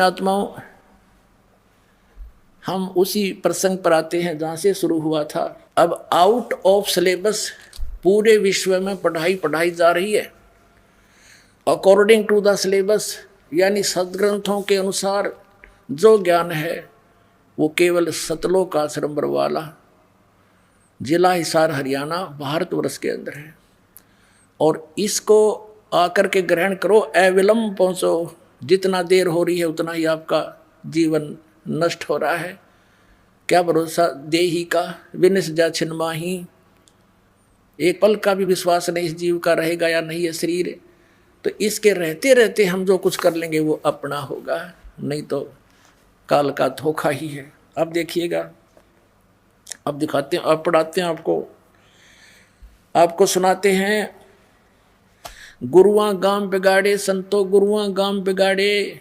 आत्माओं, हम उसी प्रसंग पर आते हैं जहां से शुरू हुआ था। अब आउट ऑफ सिलेबस पूरे विश्व में पढ़ाई जा रही है अकॉर्डिंग टू द सिलेबस, यानी सदग्रंथों के अनुसार जो ज्ञान है वो केवल सतलोक आश्रम बरवाला, जिला हिसार, हरियाणा, भारतवर्ष के अंदर है। और इसको आकर के ग्रहण करो, अविलंब पहुंचो। जितना देर हो रही है उतना ही आपका जीवन नष्ट हो रहा है। क्या भरोसा देही का, विनिस जा छिन्माही। एक पल का भी विश्वास नहीं इस जीव का रहेगा या नहीं है शरीर। तो इसके रहते रहते हम जो कुछ कर लेंगे वो अपना होगा, नहीं तो काल का धोखा ही है। अब देखिएगा, अब दिखाते हैं, अब पढ़ाते हैं आपको सुनाते हैं। गुरुआ गाम बिगाड़े संतो, गुरुआ गाम बिगाड़े,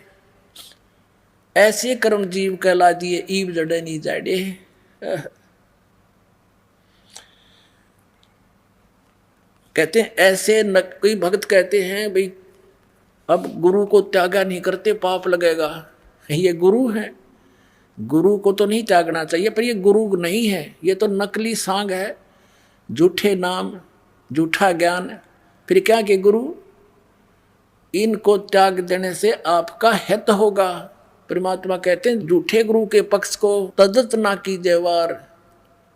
ऐसे कर्म जीव कहला दिए, ईब जड़े नहीं जाड़े। कहते हैं ऐसे कोई भक्त कहते हैं भाई अब गुरु को त्यागा नहीं करते पाप लगेगा। ये गुरु है, गुरु को तो नहीं त्यागना चाहिए, पर ये गुरु नहीं है, ये तो नकली सांग है, झूठे नाम, झूठा ज्ञान। फिर क्या कि गुरु, इनको त्याग देने से आपका हित होगा। परमात्मा कहते हैं झूठे गुरु के पक्ष को तजत ना कीजिए वार,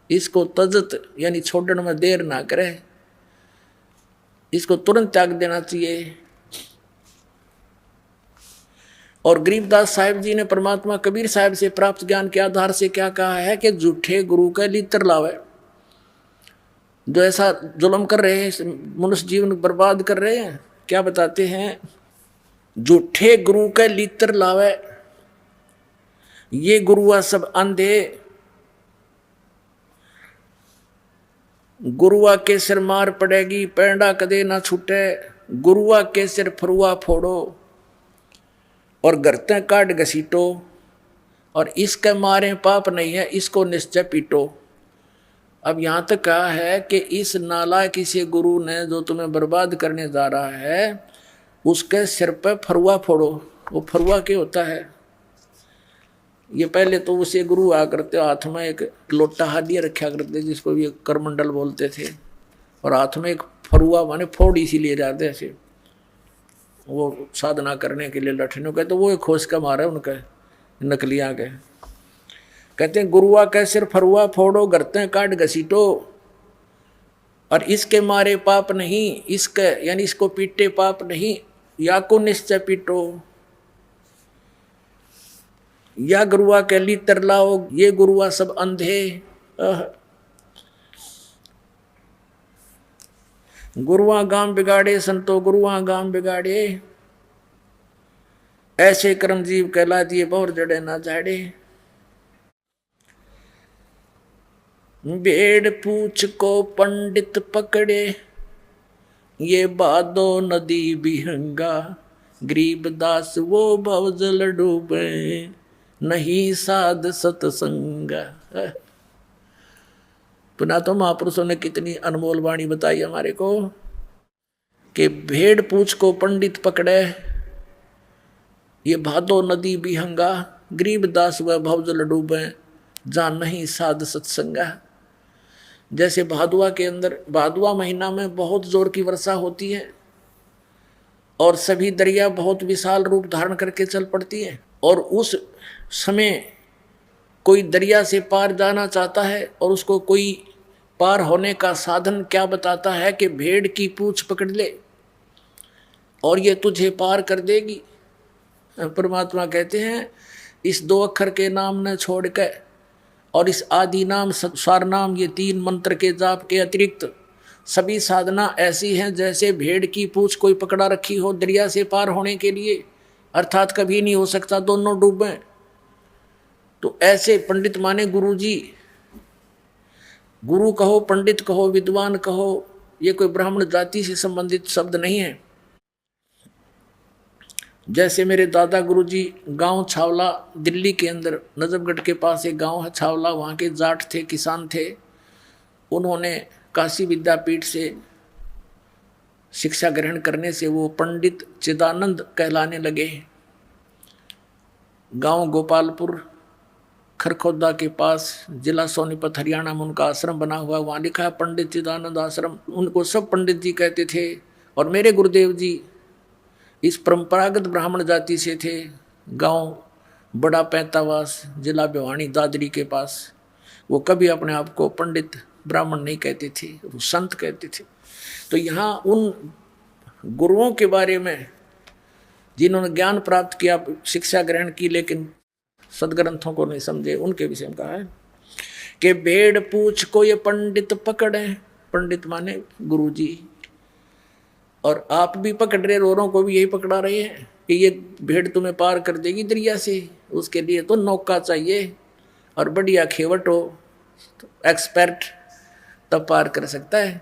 इसको तजत यानी छोड़ने में देर ना करे, इसको तुरंत त्याग देना चाहिए। और गरीबदास साहिब जी ने परमात्मा कबीर साहिब से प्राप्त ज्ञान के आधार से क्या कहा है कि झूठे गुरु का लित्र लावे। जो ऐसा जुल्म कर रहे हैं, मनुष्य जीवन बर्बाद कर रहे हैं, क्या बताते हैं, झूठे गुरु का लित्र लावे। ये गुरुआ सब अंधे, गुरुआ के सिर मार पड़ेगी, पैंडा कदे ना छूटे। गुरुआ के सिर फरुआ फोड़ो और गर्ते काट घसीटो, और इसके मारे पाप नहीं है, इसको निश्चय पीटो। अब यहाँ तक कहा है कि इस नालायक किसी गुरु ने जो तुम्हें बर्बाद करने जा रहा है, उसके सिर पे फरुआ फोड़ो। वो फरुआ क्या होता है? ये पहले तो उसे गुरु आ करते, हाथ में एक लोटा हादिया रखा करते जिसको भी करमंडल बोलते थे, और हाथ में एक फरुआ माने फोड़ इसीलिए जाते ऐसे, वो साधना करने के लिए लठनों के, तो वो एक खोज का मारा उनका नकलियाँ के। कहते हैं गुरुआ के सिर फरुआ फोड़ो, गर्ते काट घसीटो, और इसके मारे पाप नहीं, इसके यानी इसको पीटे पाप नहीं, या को निश्चय पीटो। या गुरुआ के लित्र लाओ, ये गुरुआ सब अंधे। गुरुआ गाम बिगाड़े संतो, गुरुआ गाम बिगाड़े, ऐसे कर्म जीव कहला दिए, बहुत जड़े ना झाड़े। भेड़ पूछ को पंडित पकड़े, ये बादो नदी बिहंगा, गरीबदास वो भवजल डूबे, नहीं साध सतसंगा। पुनः तो महापुरुषों ने कितनी अनमोल वाणी बताई हमारे को कि भेड़ पूछ को पंडित पकड़े, ये भादो नदी बिहंगा, गरीबदास वह भवजल डूबे, जहाँ नहीं साध सत्संगा। जैसे भादुआ के अंदर, भादुआ महीना में बहुत जोर की वर्षा होती है और सभी दरिया बहुत विशाल रूप धारण करके चल पड़ती है, और उस समय कोई दरिया से पार जाना चाहता है और उसको कोई पार होने का साधन क्या बताता है कि भेड़ की पूंछ पकड़ ले और ये तुझे पार कर देगी। परमात्मा कहते हैं इस 2 अक्षर के नाम न छोड़ के और इस आदि नाम सार नाम, ये 3 मंत्र के जाप के अतिरिक्त सभी साधना ऐसी हैं जैसे भेड़ की पूंछ कोई पकड़ा रखी हो दरिया से पार होने के लिए, अर्थात कभी नहीं हो सकता दोनों डूबें। तो ऐसे पंडित माने गुरु जी, गुरु कहो, पंडित कहो, विद्वान कहो, ये कोई ब्राह्मण जाति से संबंधित शब्द नहीं है। जैसे मेरे दादा गुरु जी गांव छावला, दिल्ली के अंदर नजफगढ़ के पास एक गांव है छावला, वहाँ के जाट थे, किसान थे। उन्होंने काशी विद्यापीठ से शिक्षा ग्रहण करने से वो पंडित चिदानंद कहलाने लगे। गांव गोपालपुर खरखोदा के पास, जिला सोनीपत हरियाणा में उनका आश्रम बना हुआ। वहाँ लिखा है पंडित चिदानंद आश्रम। उनको सब पंडित जी कहते थे। और मेरे गुरुदेव जी इस परंपरागत ब्राह्मण जाति से थे। गांव बड़ा पैंतावास, जिला भिवानी, दादरी के पास। वो कभी अपने आप को पंडित ब्राह्मण नहीं कहते थे, वो संत कहते थे। तो यहाँ उन गुरुओं के बारे में जिन्होंने ज्ञान प्राप्त किया, शिक्षा ग्रहण की, लेकिन सदग्रंथों को नहीं समझे, उनके विषय में कहा है कि भेड़ पूछ को ये पंडित पकड़े। पंडित माने गुरु जी। और आप भी पकड़ रहे, रोरों को भी यही पकड़ा रहे हैं कि ये भेड़ तुम्हें पार कर देगी दरिया से। उसके लिए तो नौका चाहिए और बढ़िया खेवट हो, तो एक्सपर्ट, तब पार कर सकता है।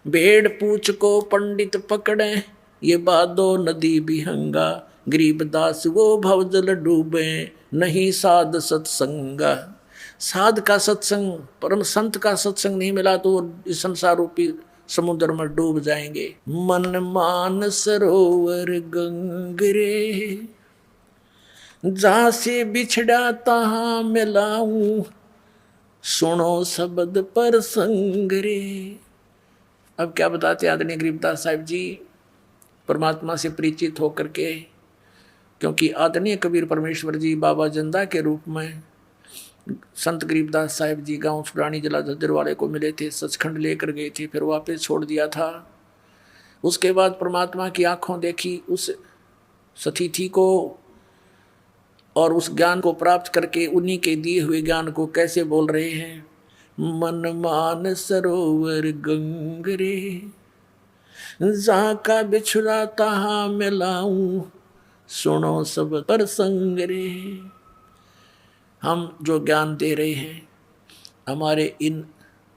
भेड़ पूछ को पंडित पकड़े, ये बादो नदी बिहंगा, गरीबदास वो भवजल डूबे, नहीं साध सत्संगा। साध का सत्संग, परम संत का सत्संग नहीं मिला तो इस संसार रूपी समुद्र में डूब जाएंगे। मन मान सरोवर गंगरे, जहां से बिछड़ा तहां मिलाऊं, सुनो शब्द पर संगरे। अब क्या बताते आदरणीय गरीबदास साहिब जी, परमात्मा से परिचित होकर के, क्योंकि आदरणीय कबीर परमेश्वर जी बाबा जंदा के रूप में संत गरीबदास साहिब जी गांव छुड़ानी, जिला झज्जर वाले को मिले थे, सचखंड लेकर गए थे, फिर वापस छोड़ दिया था। उसके बाद परमात्मा की आंखों देखी उस सतिथि को, और उस ज्ञान को प्राप्त करके उन्हीं के दिए हुए ज्ञान को कैसे बोल रहे हैं। मन मान सरोवर गंगरे, जहाँ का बिछड़ा तहाँ मिलाऊं, सुनो सब पर संगरे। हम जो ज्ञान दे रहे हैं, हमारे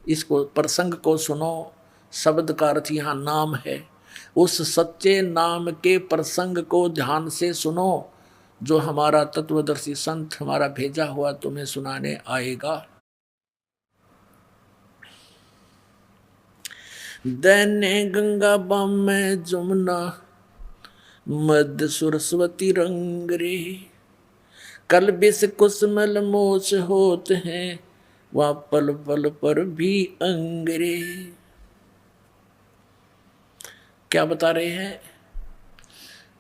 इसको प्रसंग को सुनो। शब्द का अर्थ यहाँ नाम है। उस सच्चे नाम के प्रसंग को ध्यान से सुनो, जो हमारा तत्वदर्शी संत हमारा भेजा हुआ तुम्हें सुनाने आएगा। दैने गंगा बाम में जमुना, मध्य सरस्वती रंग रे, कल बिस कुसमल मोच होत हैं, वहाँ पल पल पर भी अंगरे। क्या बता रहे हैं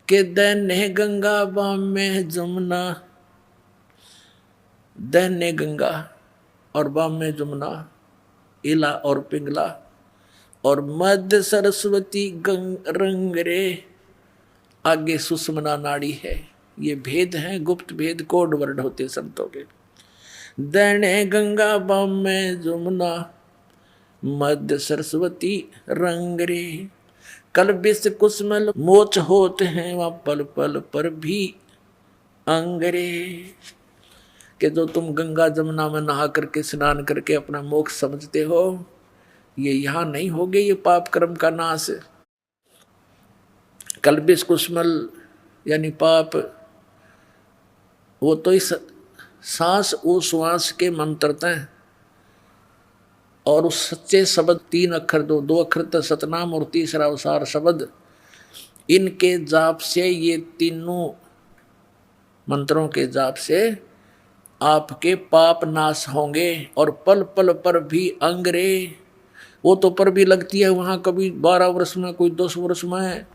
कि दैने गंगा बाम में जमुना, दैने गंगा और बाम में जमुना, इला और पिंगला, और मध्य सरस्वती रंग रे, आगे सुषमना नाड़ी है। ये भेद हैं, गुप्त भेद, कोड वर्ड होते संतों के। दैने गंगा बाम में जमुना, मध्य सरस्वती रंग रे, कल बिस कुसमल मोच होते हैं, वहाँ पल पल पर भी अंगरे। कि जो तुम गंगा जमुना में नहा करके स्नान करके अपना मोक्ष समझते हो, ये यहाँ नहीं होगे, ये पाप कर्म का नाश। कल्बिस कुसमल यानी पाप, वो तो इस सांस उश्वास के मंत्रते हैं। और उस सच्चे शब्द, 3 अक्षर, 2 अक्षर तो सतनाम और तीसरा उसार शब्द, इनके जाप से, ये तीनों मंत्रों के जाप से आपके पाप नाश होंगे। और पल पल पर भी अंगरे, वो तो पर भी लगती है वहाँ, कभी 12 वर्ष में, कोई 10 वर्ष में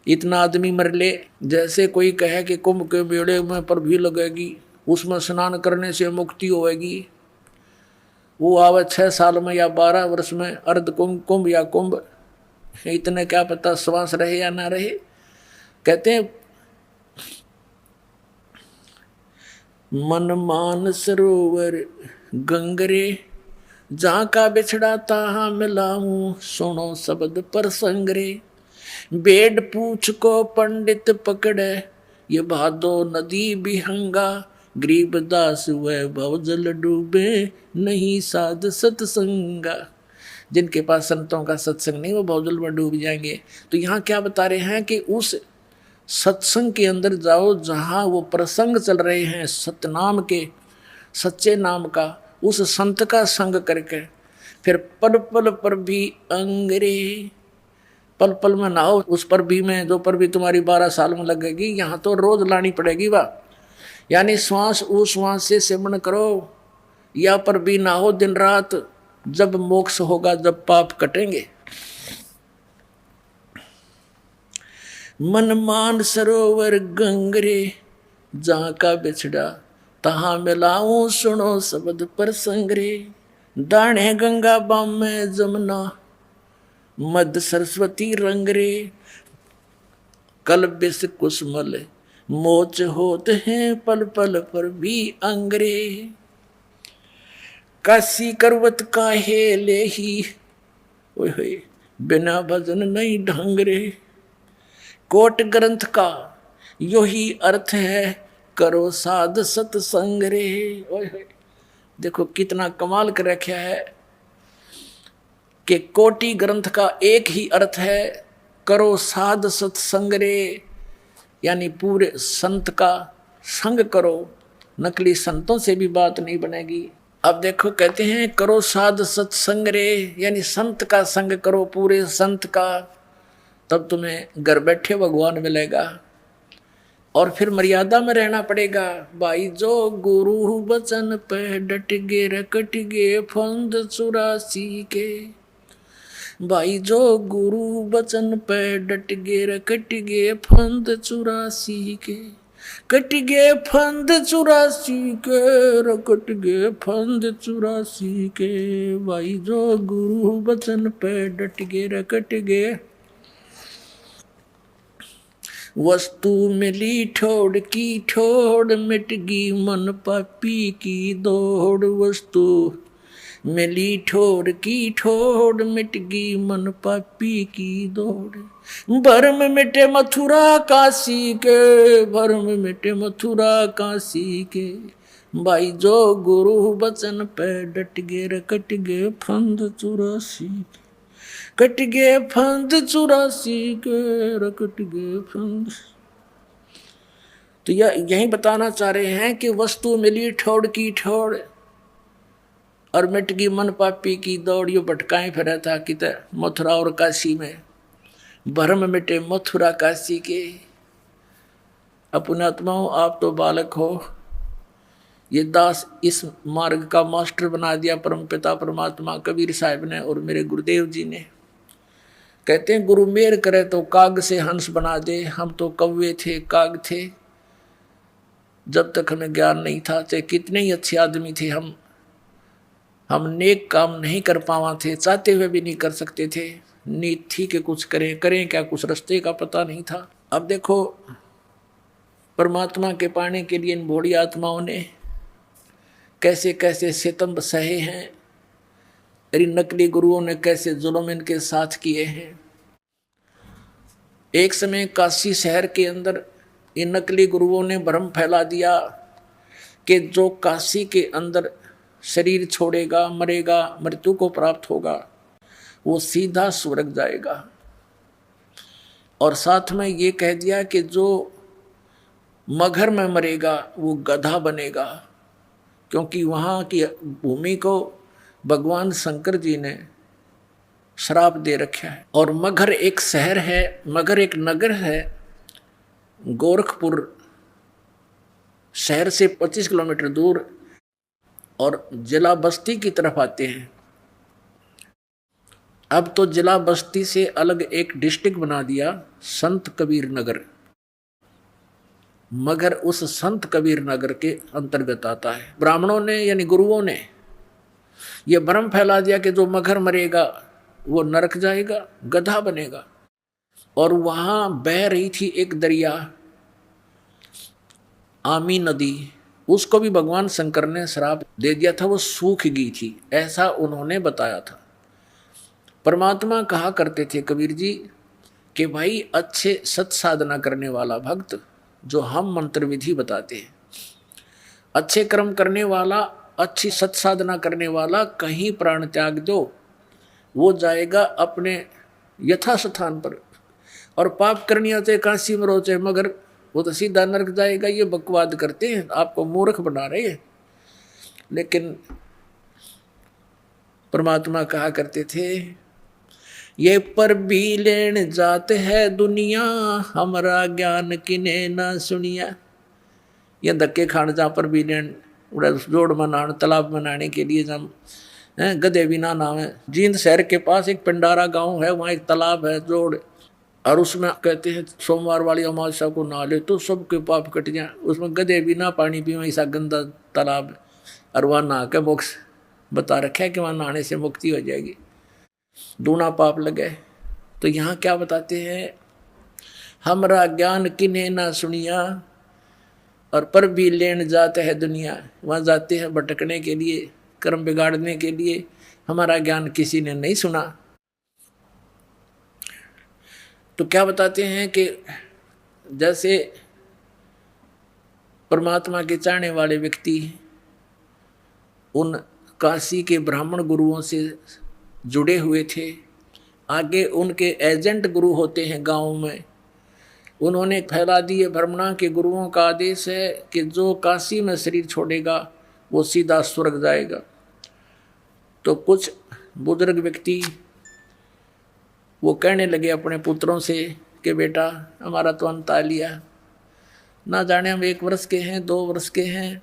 इतना आदमी मर ले। जैसे कोई कहे कि कुंभ के मेले में पर भी लगेगी, उसमें स्नान करने से मुक्ति होएगी। वो आवे 6 साल में या 12 वर्ष में, अर्ध कुंभ या कुंभ, इतने क्या पता श्वास रहे या ना रहे। कहते हैं मन मान सरोवर गंगरे, जहाँ का बिछड़ा तहाँ मिलाऊं, सुनो शब्द पर संगरे। भेड़ पूछ को पंडित पकड़े, ये भादो नदी बिहंगा, गरीबदास वह भवजल डूबे, नहीं साध सत्संगा। जिनके पास संतों का सत्संग नहीं, वो भवजल में डूब जाएंगे। तो यहाँ क्या बता रहे हैं कि उस सत्संग के अंदर जाओ जहाँ वो प्रसंग चल रहे हैं सतनाम के, सच्चे नाम का, उस संत का संग करके, फिर पल पल पर भी अंगरे, पल पल में नहाओ। उस पर भी में, जो पर भी तुम्हारी 12 साल में लगेगी, यहाँ तो रोज लानी पड़ेगी। वाह, यानी श्वास उस श्वास से सेवन करो, या पर भी ना हो दिन रात, जब मोक्ष होगा, जब पाप कटेंगे। मन मान सरोवर गंगरे, जहाँ का बिछड़ा तहाँ मिलाऊं, सुनो शब्द प्रसंग रे। दाणे गंगा बाम में जमुना, मध्य सरस्वती रंग रे। कल बिस कुसमल मोच होते हैं, पल पल पर भी अंगरे। काशी करवत काहे ले ही, ओए होए, बिना भजन नहीं ढंग रे। कोट ग्रंथ का यो ही अर्थ है, करो साध सत्संग रे। ओए होए, देखो कितना कमाल कर रखा है कि कोटि ग्रंथ का एक ही अर्थ है, करो साध सत्संग रे, यानी पूरे संत का संग करो, नकली संतों से भी बात नहीं बनेगी। अब देखो कहते हैं करो साध सत्संग रे, यानी संत का संग करो, पूरे संत का, तब तुम्हें घर बैठे भगवान मिलेगा। और फिर मर्यादा में रहना पड़ेगा। भाई जो गुरु वचन पे डट गे रकट गे फंद 84 के। भाई जो गुरु वचन पे डट गे रकट गे फंद 84 के। कट गे फंद 84 के, रकट गे फंद 84 के। भाई जो गुरु वचन पे डट गे रकट गे। वस्तु मिली ठोड़ की ठोड़, मिट गई मन पापी की दौड़। वस्तु मिली ठोड़ की ठोड़, मिट गई मन पापी की दौड़। भरम मिटे मथुरा काशी के, भरम मिटे मथुरा काशी के। भाई जो गुरु वचन पे डट गे रकट गे फंद 84। कट गे फंद 84 के, रकट गे फंद। तो यही बताना चाह रहे हैं कि वस्तु मिली ठोड़ की ठोड़, और मिट गई मन पापी की दौड़। यो भटकाए फिर था कि मथुरा और काशी में। भरम मिटे मथुरा काशी के। अपनात्माओं, आप तो बालक हो, ये दास इस मार्ग का मास्टर बना दिया परमपिता परमात्मा कबीर साहब ने और मेरे गुरुदेव जी ने। कहते हैं गुरु मेहर करे तो काग से हंस बना दे। हम तो कौवे थे, काग थे, जब तक हमें ज्ञान नहीं था। चाहे कितने ही अच्छे आदमी थे, हम नेक काम नहीं कर पावा थे, चाहते हुए भी नहीं कर सकते थे। नीत थी कि कुछ करें क्या, कुछ रास्ते का पता नहीं था। अब देखो परमात्मा के पाने के लिए इन भोड़ी आत्माओं ने कैसे कैसे सितम सहे हैं, इन नकली गुरुओं ने कैसे जुल्म इनके साथ किए हैं। एक समय काशी शहर के अंदर इन नकली गुरुओं ने भ्रम फैला दिया कि जो काशी के अंदर शरीर छोड़ेगा, मरेगा, मृत्यु को प्राप्त होगा, वो सीधा स्वर्ग जाएगा। और साथ में ये कह दिया कि जो मगहर में मरेगा वो गधा बनेगा, क्योंकि वहाँ की भूमि को भगवान शंकर जी ने श्राप दे रखा है। और मगहर एक शहर है, मगहर एक नगर है, गोरखपुर शहर से 25 किलोमीटर दूर, और जिला बस्ती की तरफ आते हैं। अब तो जिला बस्ती से अलग एक डिस्ट्रिक्ट बना दिया, संत कबीर नगर। मगर उस संत कबीर नगर के अंतर्गत आता है। ब्राह्मणों ने यानी गुरुओं ने यह भ्रम फैला दिया कि जो मगहर मरेगा वो नरक जाएगा, गधा बनेगा। और वहां बह रही थी एक दरिया, आमी नदी, उसको भी भगवान शंकर ने श्राप दे दिया था, वो सूख गई थी, ऐसा उन्होंने बताया था। परमात्मा कहा करते थे कबीर जी कि भाई अच्छे सत साधना करने वाला भक्त, जो हम मंत्र विधि बताते हैं, अच्छे कर्म करने वाला, अच्छी सत साधना करने वाला कहीं प्राण त्याग दो, वो जाएगा अपने यथा स्थान पर। और पाप करनी चाहे काशी में रो चाहे मगर, वो तो सीधा नरक जाएगा। ये बकवाद करते हैं, आपको मूर्ख बना रहे हैं। लेकिन परमात्मा कहा करते थे, ये पर भी लेन जात है दुनिया, हमारा ज्ञान किने ना सुनिया। या धक्के खान जहाँ पर भी लेन उड़ा जोड़ बनाने तालाब बनाने के लिए जम गधे बिना नाम है। जींद शहर के पास एक पिंडारा गांव है, वहाँ एक तालाब है जोड़, और उसमें कहते हैं सोमवार वाली अमावस्या को नहा ले तो सबके पाप कट जाए। उसमें गधे बिना पानी पीवे ऐसा गंदा तालाब, और वहाँ नहा के मोक्ष बता रखा है कि वहाँ नहाने से मुक्ति हो जाएगी, दूना पाप लगे। तो यहाँ क्या बताते हैं, हमरा ज्ञान किन्हें ना सुनिया और पर भी लेन जाते है दुनिया। वहाँ जाते हैं भटकने के लिए, कर्म बिगाड़ने के लिए, हमारा ज्ञान किसी ने नहीं सुना। तो क्या बताते हैं कि जैसे परमात्मा के चाहने वाले व्यक्ति उन काशी के ब्राह्मण गुरुओं से जुड़े हुए थे, आगे उनके एजेंट गुरु होते हैं गांव में, उन्होंने फैला दिए भ्रमणा के गुरुओं का आदेश है कि जो काशी में शरीर छोड़ेगा वो सीधा स्वर्ग जाएगा। तो कुछ बुजुर्ग व्यक्ति वो कहने लगे अपने पुत्रों से कि बेटा हमारा तो अंत आ लिया, ना जाने हम 1 वर्ष के हैं 2 वर्ष के हैं,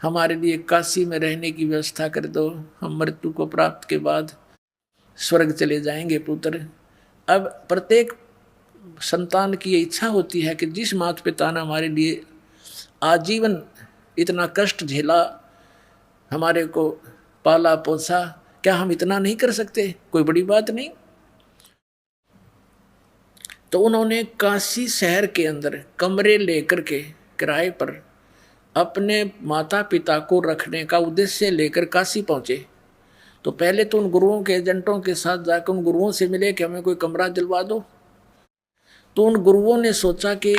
हमारे लिए काशी में रहने की व्यवस्था कर दो, हम मृत्यु को प्राप्त के बाद स्वर्ग चले जाएंगे पुत्र। अब प्रत्येक संतान की ये इच्छा होती है कि जिस माता पिता ने हमारे लिए आजीवन इतना कष्ट झेला, हमारे को पाला पोसा, क्या हम इतना नहीं कर सकते? कोई बड़ी बात नहीं। तो उन्होंने काशी शहर के अंदर कमरे लेकर के किराए पर अपने माता पिता को रखने का उद्देश्य लेकर काशी पहुंचे। तो पहले तो उन गुरुओं के एजेंटों के साथ जाकर उन गुरुओं से मिले कि हमें कोई कमरा दिलवा दो। तो उन गुरुओं ने सोचा कि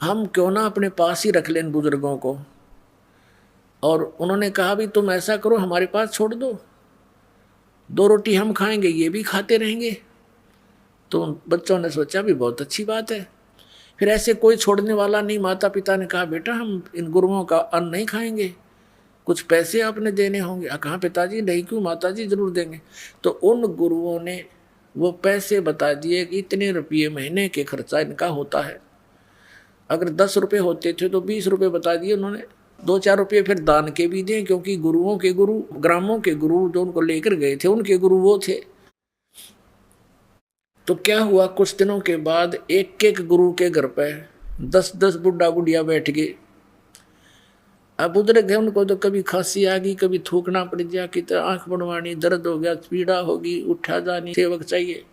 हम क्यों ना अपने पास ही रख लें बुजुर्गों को, और उन्होंने कहा भी तुम ऐसा करो हमारे पास छोड़ दो, 2 रोटी हम खाएंगे ये भी खाते रहेंगे। तो बच्चों ने सोचा भी बहुत अच्छी बात है, फिर ऐसे कोई छोड़ने वाला नहीं। माता पिता ने कहा बेटा हम इन गुरुओं का अन्न नहीं खाएंगे, कुछ पैसे आपने देने होंगे। कहाँ पिताजी नहीं, क्यों माताजी जरूर देंगे। तो उन गुरुओं ने वो पैसे बता दिए कि इतने रुपये महीने के खर्चा इनका होता है। अगर 10 रुपये होते थे तो 20 रुपये बता दिए उन्होंने, 2-4 रुपये फिर दान के भी दें, क्योंकि गुरुओं के गुरु ग्रामों के गुरु जो उनको लेकर गए थे उनके गुरु वो थे। तो क्या हुआ, कुछ दिनों के बाद एक गुरु के घर पे 10-10 बुढ़ा बुढ़िया बैठ गए। अब बुजुर्ग है उनको तो कभी खांसी आ गई, कभी थूकना पड़ गया, कितना आंख बनवानी, दर्द हो गया, पीड़ा होगी, उठा जानी, सेवक चाहिए।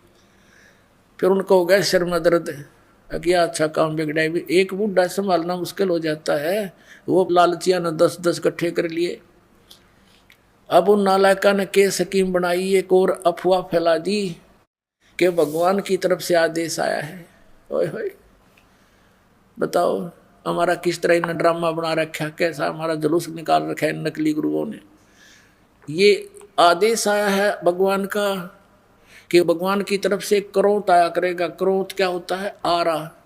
फिर उनको हो गया सिर में दर्द, क्या अच्छा काम बिगड़ा। भी एक बुढ़ा संभालना मुश्किल हो जाता है, वो लालचिया ने 10-10 इकट्ठे कर लिए। अब उन नालायका ने के स्कीम बनाई, एक और अफवाह फैला दी कि भगवान की तरफ से आदेश आया है। ओए होए, बताओ हमारा किस तरह इन्हें ड्रामा बना रखा, कैसा हमारा जुलूस निकाल रखा है नकली गुरुओं ने। ये आदेश आया है भगवान का कि भगवान की तरफ से क्रोध आया करेगा। क्रोध क्या होता है? आरा।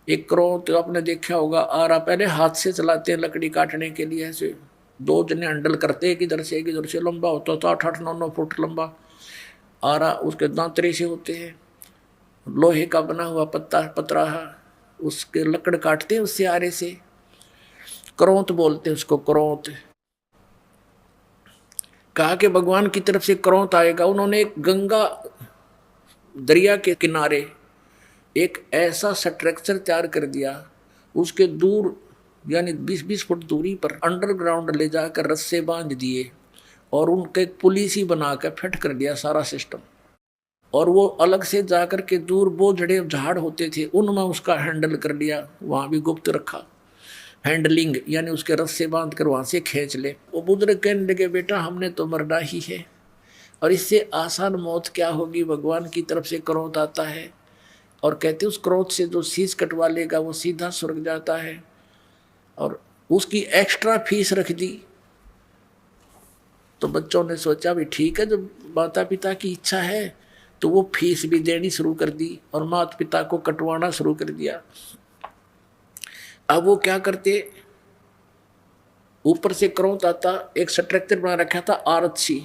एक क्रोध तो आपने देखा होगा, आरा पहले हाथ से चलाते हैं लकड़ी काटने के लिए, ऐसे 2 जने हैंडल करते एक इधर से एक इधर से, लंबा होता था 8-8-9-9 फुट लंबा आरा। उसके दांतरे से होते हैं, लोहे का बना हुआ पतराहा, उसके लकड़ काटते हैं उससे आरे से, क्रोंत बोलते हैं उसको, क्रोंत। कहा कि भगवान की तरफ से क्रोंत आएगा। उन्होंने एक गंगा दरिया के किनारे एक ऐसा स्ट्रक्चर तैयार कर दिया, उसके दूर यानी 20-20 फुट दूरी पर अंडरग्राउंड ले जाकर रस्से बांध दिए और उनके पुलिस ही बना कर फिट कर दिया सारा सिस्टम। और वो अलग से जाकर के दूर वो जड़े झाड़ होते थे उनमें उसका हैंडल कर लिया, वहाँ भी गुप्त रखा, हैंडलिंग यानी उसके रस्से बांध कर वहाँ से खींच ले। वो बुजुर्ग कहने लगे बेटा हमने तो मरना ही है, और इससे आसान मौत क्या होगी? भगवान की तरफ से क्रोध आता है और कहते उस क्रोध से जो शीश कटवा लेगा वो सीधा स्वर्ग जाता है, और उसकी एक्स्ट्रा फीस रख दी। तो बच्चों ने सोचा भी ठीक है, जब माता पिता की इच्छा है तो वो फीस भी देनी शुरू कर दी और माता पिता को कटवाना शुरू कर दिया। अब वो क्या करते, ऊपर से क्रोध आता, एक स्ट्रक्चर बना रखा था आरक्षी,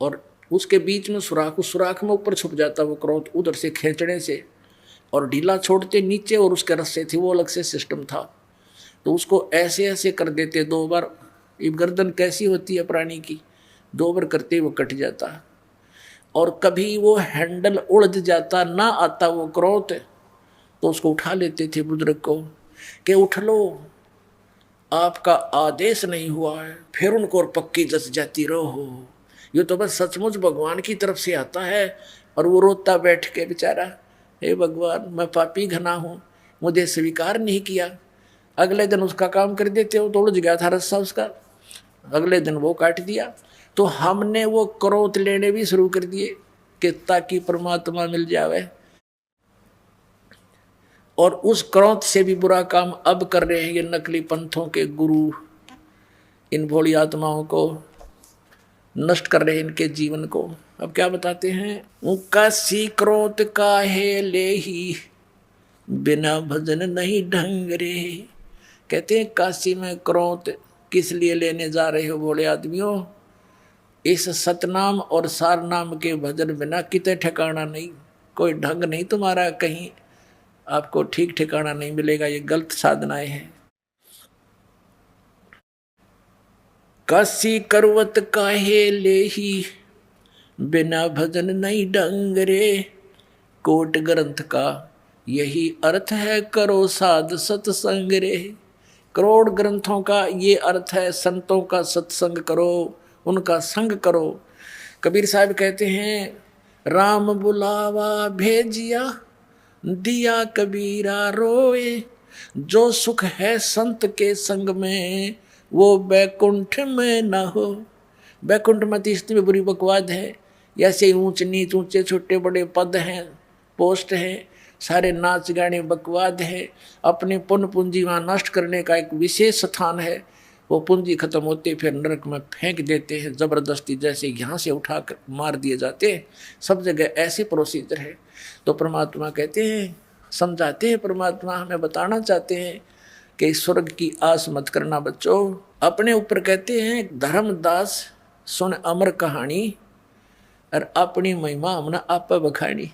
और उसके बीच में सुराख, उस सुराख में ऊपर छुप जाता वो क्रोध उधर से खींचने से। और ढीला छोड़ते नीचे और उसके रस्से थे, वो अलग से सिस्टम था। तो उसको ऐसे ऐसे कर देते 2 बार। ये गर्दन कैसी होती है प्राणी की, 2 बार करते वो कट जाता। और कभी वो हैंडल उलझ जाता, ना आता वो क्रोध, तो उसको उठा लेते थे बुजुर्ग को कि उठ लो, आपका आदेश नहीं हुआ है। फिर उनको और पक्की जस जाती रहो। ये तो बस सचमुच भगवान की तरफ से आता है। और वो रोता बैठ के बेचारा, हे भगवान मैं पापी घना हूँ, मुझे स्वीकार नहीं किया। अगले दिन उसका काम कर देते हो, तो उलझ गया था रस्सा उसका, अगले दिन वो काट दिया। तो हमने वो क्रोध लेने भी शुरू कर दिए कि ताकि परमात्मा मिल जावे। और उस क्रोध से भी बुरा काम अब कर रहे हैं ये नकली पंथों के गुरु, इन भोली आत्माओं को नष्ट कर रहे हैं, इनके जीवन को। अब क्या बताते हैं, काशी क्रोध काहे ले ही, बिना भजन नहीं ढंग रे। कहते हैं काशी में क्रोध किस लिए लेने जा रहे हो भोले आदमियों, इस सतनाम और सार नाम के भजन बिना किते ठिकाना नहीं, कोई ढंग नहीं तुम्हारा, कहीं आपको ठीक ठिकाना नहीं मिलेगा, ये गलत साधनाएं हैं। काशी करवत काहे ले ही, बिना भजन नहीं ढंग रे। कोट ग्रंथ का यही अर्थ है, करो साध सत्संग रे। करोड़ ग्रंथों का ये अर्थ है, संतों का सत्संग करो, उनका संग करो। कबीर साहब कहते हैं, राम बुलावा भेजिया, दिया कबीरा रोए। जो सुख है संत के संग में, वो बैकुंठ में न हो। बैकुंठ में तो इतनी बुरी बकवाद है, ऐसे ऊंच नीच, ऊंचे छोटे बड़े पद हैं, पोस्ट हैं, सारे नाच गाने बकवाद है। अपने पुण्य पूंजी वहाँ नष्ट करने का एक विशेष स्थान है। वो पूंजी खत्म होते फिर नरक में फेंक देते हैं जबरदस्ती, जैसे यहाँ से उठा कर मार दिए जाते हैं। सब जगह ऐसे प्रोसीजर है। तो परमात्मा कहते हैं, समझाते हैं, परमात्मा हमें बताना चाहते हैं कि स्वर्ग की आस मत करना बच्चों। अपने ऊपर कहते हैं, धर्मदास सुन अमर कहानी, और अपनी महिमा हमने आप बखानी।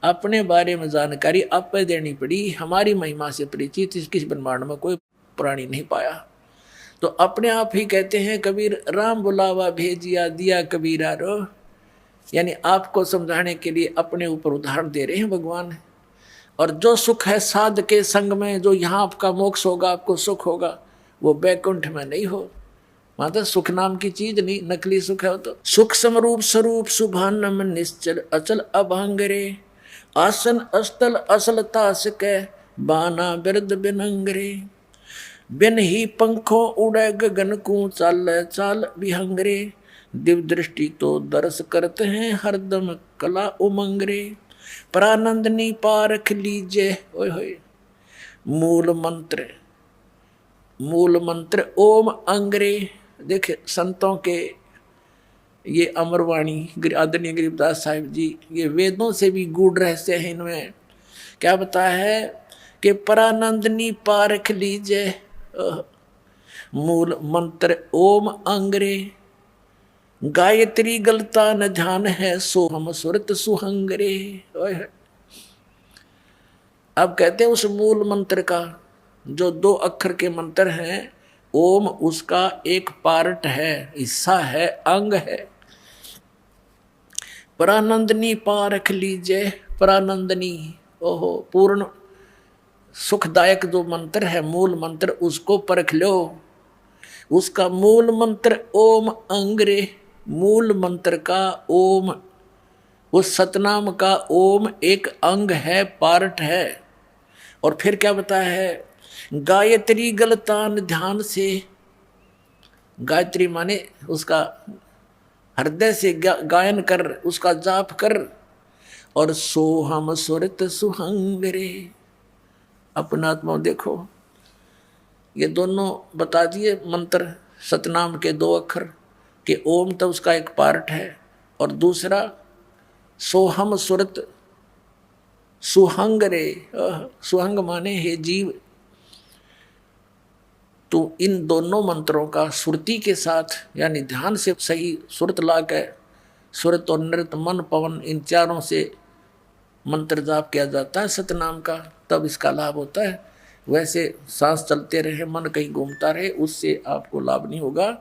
अपने बारे में जानकारी आप देनी पड़ी, हमारी महिमा से परिचित किस ब्रह्मांड में कोई प्राणी नहीं पाया। तो अपने आप ही कहते हैं कबीर, राम बुलावा भेजिया, दिया कबीरा रो। यानी आपको समझाने के लिए अपने ऊपर उदाहरण दे रहे हैं भगवान। और जो सुख है साध के संग में, जो यहाँ आपका मोक्ष होगा, आपको सुख होगा, वो बैकुंठ में नहीं हो। वहां तो सुख नाम की चीज नहीं, नकली सुख है। तो सुख समरूप स्वरूप सुभानम निश्चल अचल अभंग रे। आसन अस्तल असल तास के, बाना बिरद बिनंग रे। बिन ही पंखों उड़े गगन को, चाल चाल विहंग रे। दिव्य दृष्टि तो दर्श करते हैं, हरदम कला उमंग रे। परानंदनी पारख लीजे, ओए होए। मूल मंत्र ओम अंग्रे। देखे संतों के ये अमरवाणी आदरणीय गरीबदास साहिब जी, ये वेदों से भी गूढ़ रहस्य है। इनमें क्या बताया है कि परानंदनी पारख लीजे, मूल मंत्र ओम अंग्रे। गायत्री गलता न ध्यान है, सोहम सुरत सुहंगरे। अब कहते हैं उस मूल मंत्र का, जो 2 अक्षर के मंत्र हैं, ओम उसका एक पार्ट है, हिस्सा है, अंग है। परानंदनी पारख लीजिए। परानंदनी, ओहो, पूर्ण सुखदायक जो मंत्र है, मूल मंत्र, उसको परख लो। उसका मूल मंत्र ओम अंग्रे। मूल मंत्र का ओम, उस सतनाम का ओम एक अंग है, पार्ट है। और फिर क्या बताया है, गायत्री गलतान ध्यान से। गायत्री माने उसका हृदय से गायन कर, उसका जाप कर। और सोहम सुरत सुहंगरे, अपना आत्मा देखो। ये दोनों बता दिए मंत्र, सतनाम के 2 अक्षर कि ओम तो उसका एक पार्ट है, और दूसरा सोहम सुरत सुहंगरे। सुहंग माने हे जीव। तो इन दोनों मंत्रों का सुरती के साथ, यानी ध्यान से सही सुरत ला के, सुरत और नृत मन पवन इन चारों से मंत्र जाप किया जाता है सतनाम का, तब इसका लाभ होता है। वैसे सांस चलते रहे, मन कहीं घूमता रहे, उससे आपको लाभ नहीं होगा।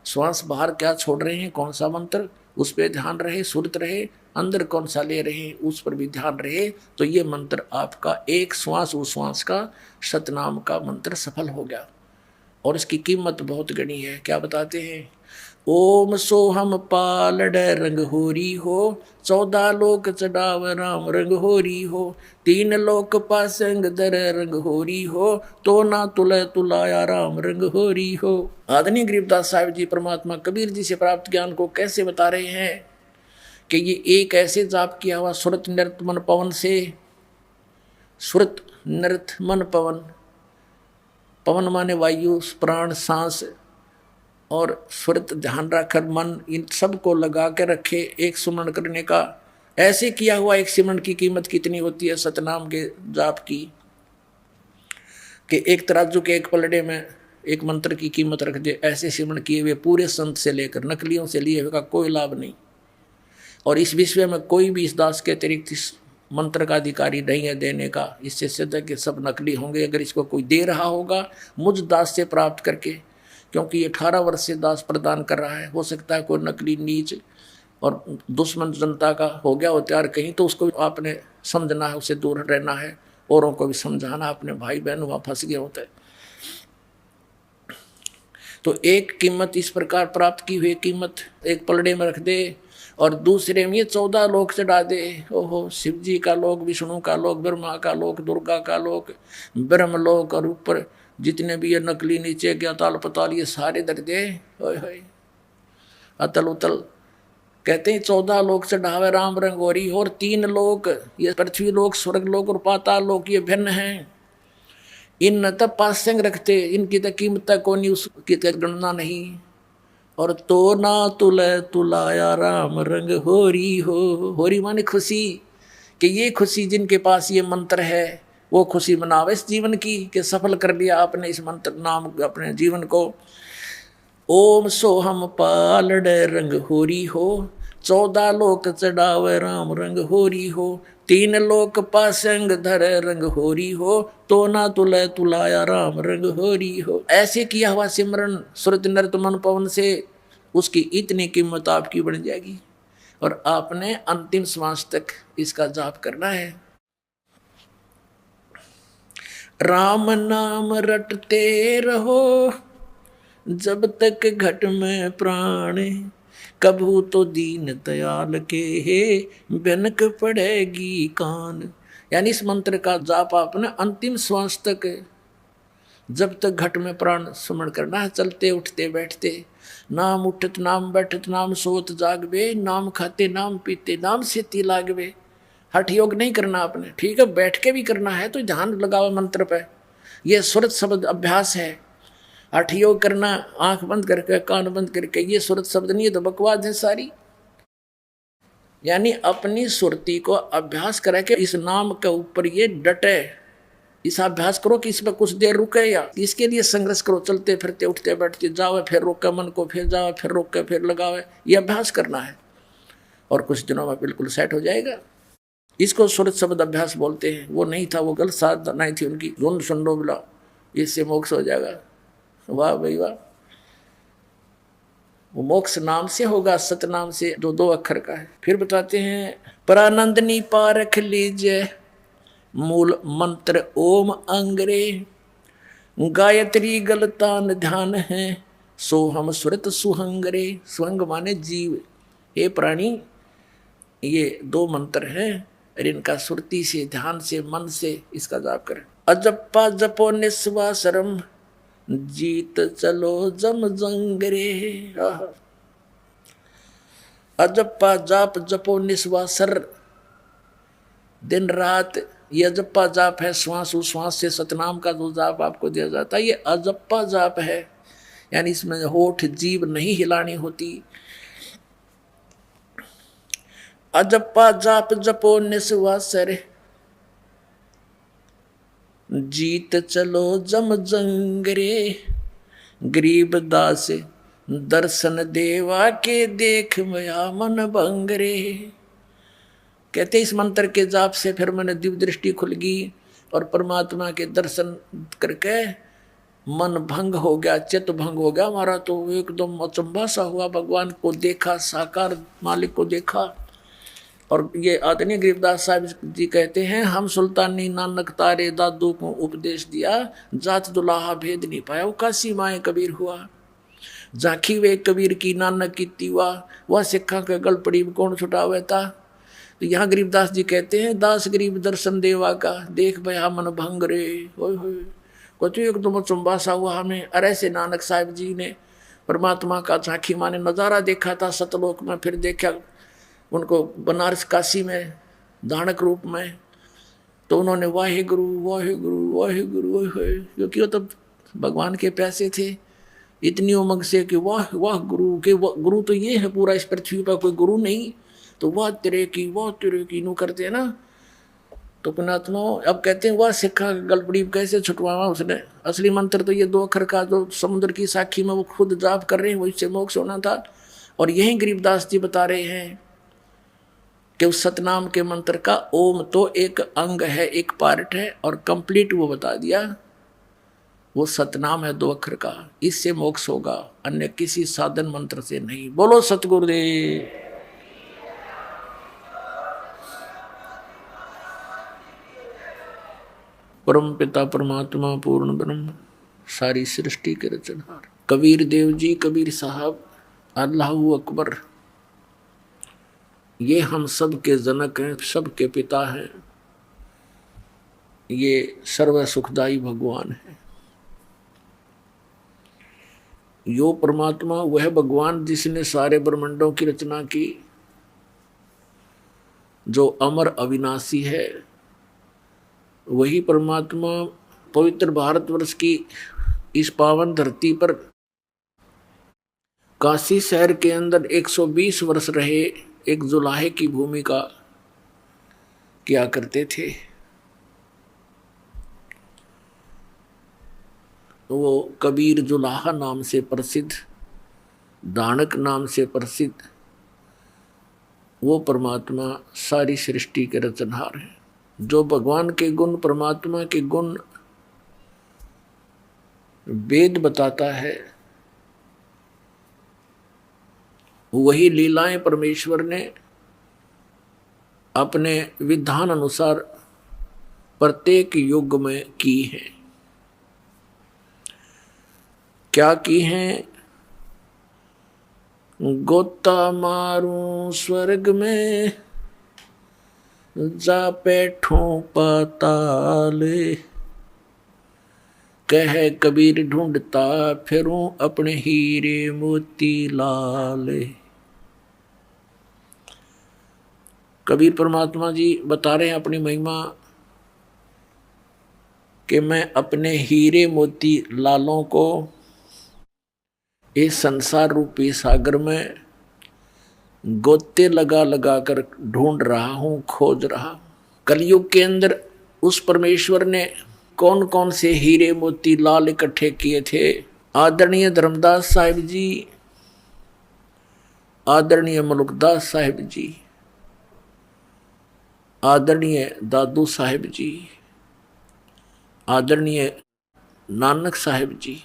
श्वास बाहर क्या छोड़ रहे हैं, कौन सा मंत्र, उस पर ध्यान रहे, सुरत रहे, अंदर कौन सा ले रहे हैं उस पर भी ध्यान रहे, तो ये मंत्र आपका एक श्वास उस श्वास का सतनाम का मंत्र सफल हो गया। और इसकी कीमत बहुत गणी है। क्या बताते हैं, ओम सोहम पालड रंग होरी हो, 14 लोक चढ़ाव राम रंग होरी हो, 3 लोक पासंग दर रंग होरी हो, तो ना तुले तुलाया राम रंग होरी हो। आदरणीय गरीबदास साहिब जी परमात्मा कबीर जी से प्राप्त ज्ञान को कैसे बता रहे हैं कि ये एक ऐसे जाप किया हुआ सुरत नृत मन पवन से, सुरत नृत मन पवन, पवन माने वायु, प्राण, सांस, और सुरत ध्यान रखकर मन इन सब को लगा के रखे एक सुमरण करने का। ऐसे किया हुआ एक सिमरण की कीमत कितनी होती है सतनाम के जाप की, कि एक तराजू के एक पलड़े में एक मंत्र की कीमत रख दे। ऐसे सिमरण किए हुए पूरे संत से लेकर नकलियों से लिए हुए का कोई लाभ नहीं। और इस विश्व में कोई भी इस दास के अतिरिक्त इस मंत्र का अधिकारी नहीं है देने का। इससे सिद्ध है कि सब नकली होंगे। अगर इसको कोई दे रहा होगा मुझ दास से प्राप्त करके, क्योंकि ये 18 वर्ष से दास प्रदान कर रहा है, हो सकता है कोई नकली नीच और दुश्मन जनता का हो गया हो तैयार कहीं, तो उसको आपने समझना है, उससे दूर रहना है, औरों को भी समझाना, अपने भाई बहन वहाँ फंस गए होते। तो एक कीमत इस प्रकार प्राप्त की हुई कीमत एक पलड़े में रख दे और दूसरे में ये 14 लोक चढ़ा दे। ओहो, शिव जी का लोक, विष्णु का लोक, ब्रह्मा का लोक, दुर्गा का लोक, ब्रह्म लोक, और ऊपर जितने भी ये नकली नीचे के अताल पताल ये सारे दर दे। अतल उतल कहते हैं 14 लोक चढ़ावे राम रंगोरी, और 3 लोक ये पृथ्वी लोक, स्वर्ग लोक और पाताल लोक ये भिन्न हैं। इन तब पासंग रखते, इनकी तो कीमत को नहीं, उसकी तो गणना नहीं। और तो ना तुले तुलाया राम रंग होरी हो, होरी माने खुशी, कि ये खुशी जिनके पास ये मंत्र है वो खुशी मनावे इस जीवन की, कि सफल कर लिया आपने इस मंत्र नाम अपने जीवन को। ओम सोहम पालड रंग होरी हो, 14 लोक चढ़ावे राम रंग होरी हो, 3 लोक पासंग धर रंग होरी हो, तो ना तुले तुलाया राम रंग होरी हो। ऐसे किया हुआ सिमरन सुरत नृत मन पवन से उसकी इतनी कीमत आपकी बढ़ जाएगी। और आपने अंतिम श्वास तक इसका जाप करना है। राम नाम रटते रहो जब तक घट में प्राण, कभू तो दीन दयाल के बनक पड़ेगी कान। यानी इस मंत्र का जाप आपने अंतिम श्वास तक जब तक घट में प्राण सुमरण करना है, चलते उठते बैठते। नाम उठत नाम बैठत नाम सोत जागवे, नाम खाते नाम पीते नाम सेती लागवे। हठ योग नहीं करना आपने, ठीक है, बैठ के भी करना है तो ध्यान लगाओ मंत्र पे। ये सुरत शब्द अभ्यास है। हठ योग करना आंख बंद करके कान बंद करके, ये सुरत शब्द नहीं है तो बकवास है सारी। यानी अपनी सुरती को अभ्यास करा के इस नाम के ऊपर ये डटे, इस अभ्यास करो कि इस पर कुछ देर रुके, या इसके लिए संघर्ष करो, चलते फिरते उठते बैठते जाओ, फिर रोके मन को, फिर जाओ, फिर रोके फिर लगावे, ये अभ्यास करना है। और कुछ दिनों में बिल्कुल सेट हो जाएगा। इसको सुरत शब्द अभ्यास बोलते हैं। वो नहीं था, वो गलत साधना थी उनकी। धुंध सुंडो बिला, इससे मोक्ष हो जाएगा। वाह भाई वाह। वो मोक्ष नाम से होगा, सतनाम से, जो 2 अक्षर का है। फिर बताते हैं, परानंदनी पारख लीजिए मूल मंत्र ओम अंग्रे, गायत्री गलतान ध्यान है, सोहम सुरत सुहंगरे। सुहंग माने जीव। हे प्राणी, ये 2 मंत्र हैं और इनका सुरती से, ध्यान से, मन से इसका जाप करें। अजप्पा जपो निस्वासरम, जीत चलो जम जंगरे। अजप्पा जाप जपो निस्वासर, दिन रात ये अजप्पा जाप है। श्वास उश्वास से सतनाम का जो जाप आपको दिया जाता है ये अजप्पा जाप है। यानी इसमें होठ जीभ नहीं हिलानी होती। अजप्पा जाप जपो निस्वासर, जीत चलो जम जंगरे। गरीब दास दर्शन देवा के, देख मया मन भंगरे। कहते इस मंत्र के जाप से फिर मैंने दिव्य दृष्टि खुल गई और परमात्मा के दर्शन करके मन भंग हो गया, चित्त भंग हो गया हमारा। तो एकदम अचंभा सा हुआ, भगवान को देखा, साकार मालिक को देखा। और ये आदरणीय गरीबदास साहब जी कहते हैं, हम सुल्तानी नानक तारे दादू को उपदेश दिया, जात दुलाहा भेद नहीं पाया, वो काशी माए कबीर हुआ। झांकी वे कबीर की नानक की तीवा, वह सिक्खा के गल पड़ी कौन छुटावे था। तो यहाँ गरीबदास जी कहते हैं, दास गरीब दर्शन देवा का, देख भया मन भंग रे। होय होय, को तो एकदम चुंबा सा हुआ हमें। अरे से नानक साहब जी ने परमात्मा का झांकी माने नजारा देखा था सतलोक में, फिर देखा उनको बनारस काशी में दानक रूप में। तो उन्होंने वाहे गुरु वाहे गुरु वाहे गुरु वाहे, क्योंकि वो तो भगवान के प्यासे थे इतनी उमंग से कि वाह वाह गुरु के, गुरु तो ये है पूरा इस पृथ्वी पर, कोई गुरु नहीं। तो वाह तेरे की नू करते हैं ना। तो पुणात्मा अब कहते हैं वाह सिक्खा गलपड़ी कैसे छुटवावा उसने। असली मंत्र तो ये 2 अक्षर का जो समुद्र की साखी में वो खुद जाप कर रहे हैं, वो इससे मोक्ष होना था। और यही गरीबदास जी बता रहे हैं कि उस सतनाम के मंत्र का ओम तो एक अंग है, एक पार्ट है, और कंप्लीट वो बता दिया। वो सतनाम है 2 अक्षर का, इससे मोक्ष होगा, अन्य किसी साधन मंत्र से नहीं। बोलो सतगुरुदेव। परम पिता परमात्मा पूर्ण ब्रह्म सारी सृष्टि के रचनहार कबीर देव जी, कबीर साहब, अल्लाहू अकबर, ये हम सब के जनक हैं, सब के पिता हैं। ये सर्व सुखदाई भगवान है। यो परमात्मा वह भगवान जिसने सारे ब्रह्मांडों की रचना की, जो अमर अविनाशी है। वही परमात्मा पवित्र भारतवर्ष की इस पावन धरती पर काशी शहर के अंदर 120 वर्ष रहे, एक जुलाहे की भूमिका किया करते थे। वो कबीर जुलाहा नाम से प्रसिद्ध, दानक नाम से प्रसिद्ध वो परमात्मा सारी सृष्टि के रचनहार है। जो भगवान के गुण, परमात्मा के गुण वेद बताता है, वही लीलाएं परमेश्वर ने अपने विधान अनुसार प्रत्येक युग में की हैं। क्या की हैं? गोता मारूं स्वर्ग में, जा बैठूं पाताल, कह कबीर ढूंढता फिरूं अपने हीरे मोती लाल। कबीर परमात्मा जी बता रहे हैं अपनी महिमा कि मैं अपने हीरे मोती लालों को इस संसार रूपी सागर में गोते लगा लगा कर ढूंढ रहा हूं, खोज रहा। कलयुग के अंदर उस परमेश्वर ने कौन कौन से हीरे मोती लाल इकट्ठे किए थे? आदरणीय धर्मदास साहिब जी, आदरणीय मलुकदास साहिब जी, आदरणीय दादू साहिब जी, आदरणीय नानक साहिब जी,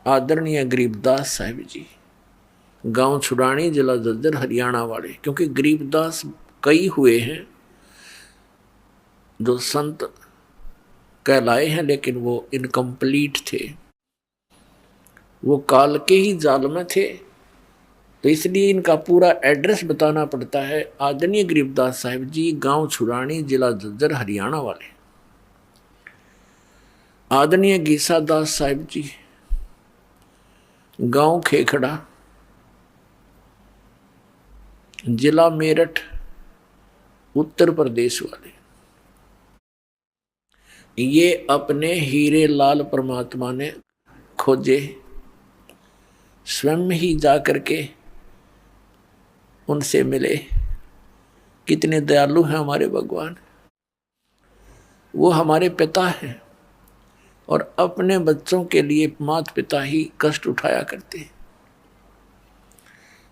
आदरणीय गरीबदास साहिब जी, गांव छुड़ानी, जिला झज्जर, हरियाणा वाले। क्योंकि गरीबदास कई हुए हैं जो संत कहलाए हैं, लेकिन वो इनकम्प्लीट थे, वो काल के ही जाल में थे। तो इसलिए इनका पूरा एड्रेस बताना पड़ता है। आदरणीय गरीबदास साहिब जी, गांव छुड़ानी, जिला झज्जर, हरियाणा वाले। आदरणीय गीसा दास साहिब जी, गांव खेखड़ा, जिला मेरठ, उत्तर प्रदेश वाले। ये अपने हीरे लाल परमात्मा ने खोजे, स्वयं ही जाकर के उनसे मिले। कितने दयालु हैं हमारे भगवान। वो हमारे पिता हैं और अपने बच्चों के लिए माता पिता ही कष्ट उठाया करते हैं।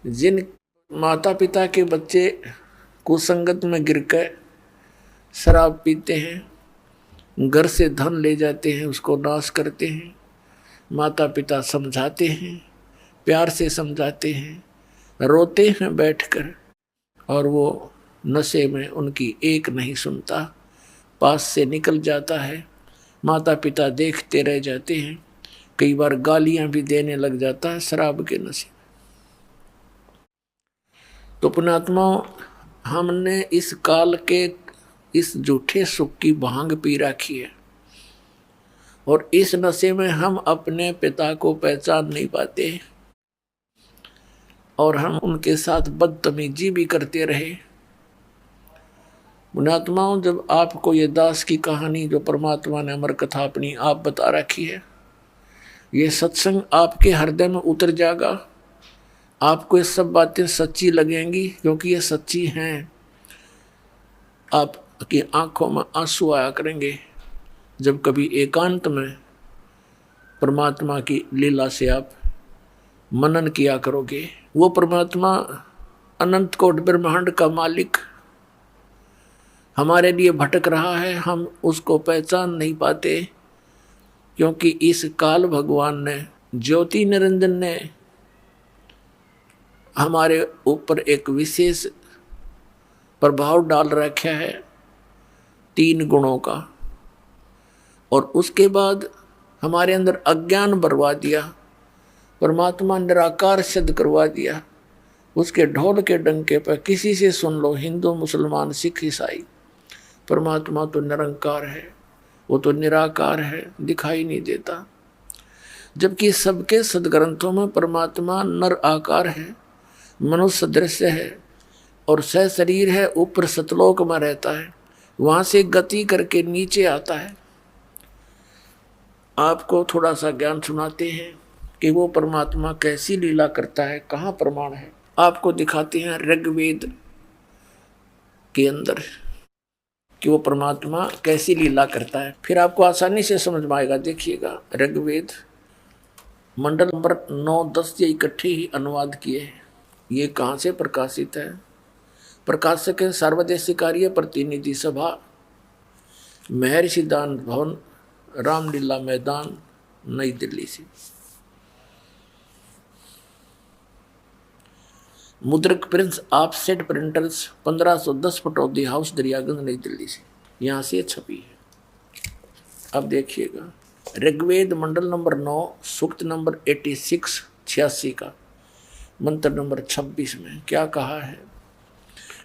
जिन माता पिता के बच्चे कुसंगत में गिर कर शराब पीते हैं, घर से धन ले जाते हैं, उसको नाश करते हैं। माता पिता समझाते हैं, प्यार से समझाते हैं, रोते हैं बैठकर, और वो नशे में उनकी एक नहीं सुनता, पास से निकल जाता है। माता पिता देखते रह जाते हैं, कई बार गालियां भी देने लग जाता है शराब के नशे। तो पुण्यात्मा, हमने इस काल के इस झूठे सुख की भांग पी रखी है, और इस नशे में हम अपने पिता को पहचान नहीं पाते, और हम उनके साथ बदतमीजी भी करते रहे। पुण्यात्माओं, जब आपको ये दास की कहानी जो परमात्मा ने अमर कथा अपनी आप बता रखी है, ये सत्संग आपके हृदय में उतर जाएगा, आपको ये सब बातें सच्ची लगेंगी, क्योंकि ये सच्ची हैं। आपकी आंखों में आंसू आया करेंगे जब कभी एकांत में परमात्मा की लीला से आप मनन किया करोगे। वो परमात्मा अनंत कोट ब्रह्मांड का मालिक हमारे लिए भटक रहा है, हम उसको पहचान नहीं पाते, क्योंकि इस काल भगवान ने, ज्योति निरंजन ने हमारे ऊपर एक विशेष प्रभाव डाल रखा है 3 गुणों का, और उसके बाद हमारे अंदर अज्ञान भरवा दिया, परमात्मा निराकार सिद्ध करवा दिया। उसके ढोल के डंके पर किसी से सुन लो, हिंदू मुसलमान सिख ईसाई, परमात्मा तो निरंकार है, वो तो निराकार है, दिखाई नहीं देता। जबकि सबके सदग्रंथों में परमात्मा नर आकार है, मनुष्य सदृश्य है, और सह शरीर है, ऊपर सतलोक में रहता है, वहाँ से गति करके नीचे आता है। आपको थोड़ा सा ज्ञान सुनाते हैं कि वो परमात्मा कैसी लीला करता है, कहाँ प्रमाण है। आपको दिखाते हैं ऋग्वेद के अंदर कि वो परमात्मा कैसी लीला करता है, फिर आपको आसानी से समझ में आएगा। देखिएगा, ऋग्वेद मंडल नंबर 9, 10 ये इकट्ठे ही अनुवाद किए हैं। ये कहाँ से प्रकाशित है? प्रकाशक है सर्वदेशी कार्य प्रतिनिधि सभा, महर्षि दान भवन, रामलीला मैदान, नई दिल्ली से। मुद्रक Prince offset printers 1510 Pataudi house, Daryaganj, नई दिल्ली से, यहाँ से छपी है। अब देखिएगा, ऋग्वेद मंडल नंबर 9, सूक्त नंबर 86 86 का मंत्र नंबर 26 में क्या कहा है?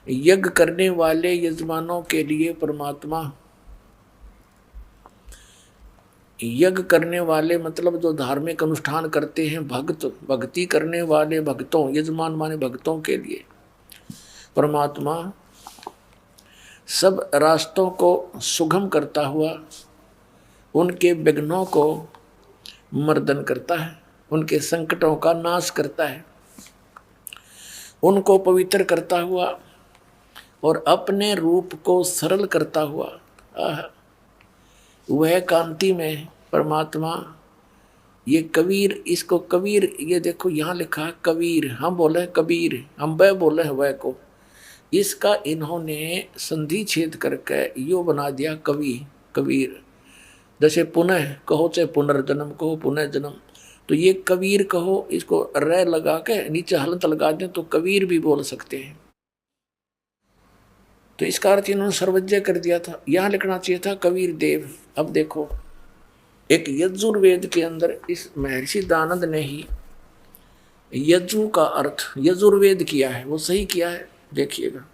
यज्ञ करने वाले यजमानों के लिए परमात्मा, यज्ञ करने वाले मतलब जो धार्मिक अनुष्ठान करते हैं, भक्त, भक्ति करने वाले भक्तों, यजमान माने भक्तों के लिए परमात्मा सब रास्तों को सुगम करता हुआ उनके विघ्नों को मर्दन करता है, उनके संकटों का नाश करता है, उनको पवित्र करता हुआ और अपने रूप को सरल करता हुआ वह कांति में परमात्मा। ये कबीर, इसको कबीर, ये देखो यहाँ लिखा है कबीर, हम बोले कबीर, हम वह बोले हैं वह को, इसका इन्होंने संधि छेद करके यो बना दिया कवि, कबीर। जैसे पुनः कहो चाहे पुनर्जन्म कहो, पुनः जन्म, तो ये कबीर कहो, इसको रे लगा के नीचे हलंत लगा दें तो कबीर भी बोल सकते हैं। तो इसका अर्थ इन्होंने सर्वज्ञ कर दिया था, यहाँ लिखना चाहिए था कबीर देव। अब देखो, एक यजुर्वेद के अंदर इस महर्षि दानंद ने ही यजु का अर्थ यजुर्वेद किया है, वो सही किया है। देखिएगा,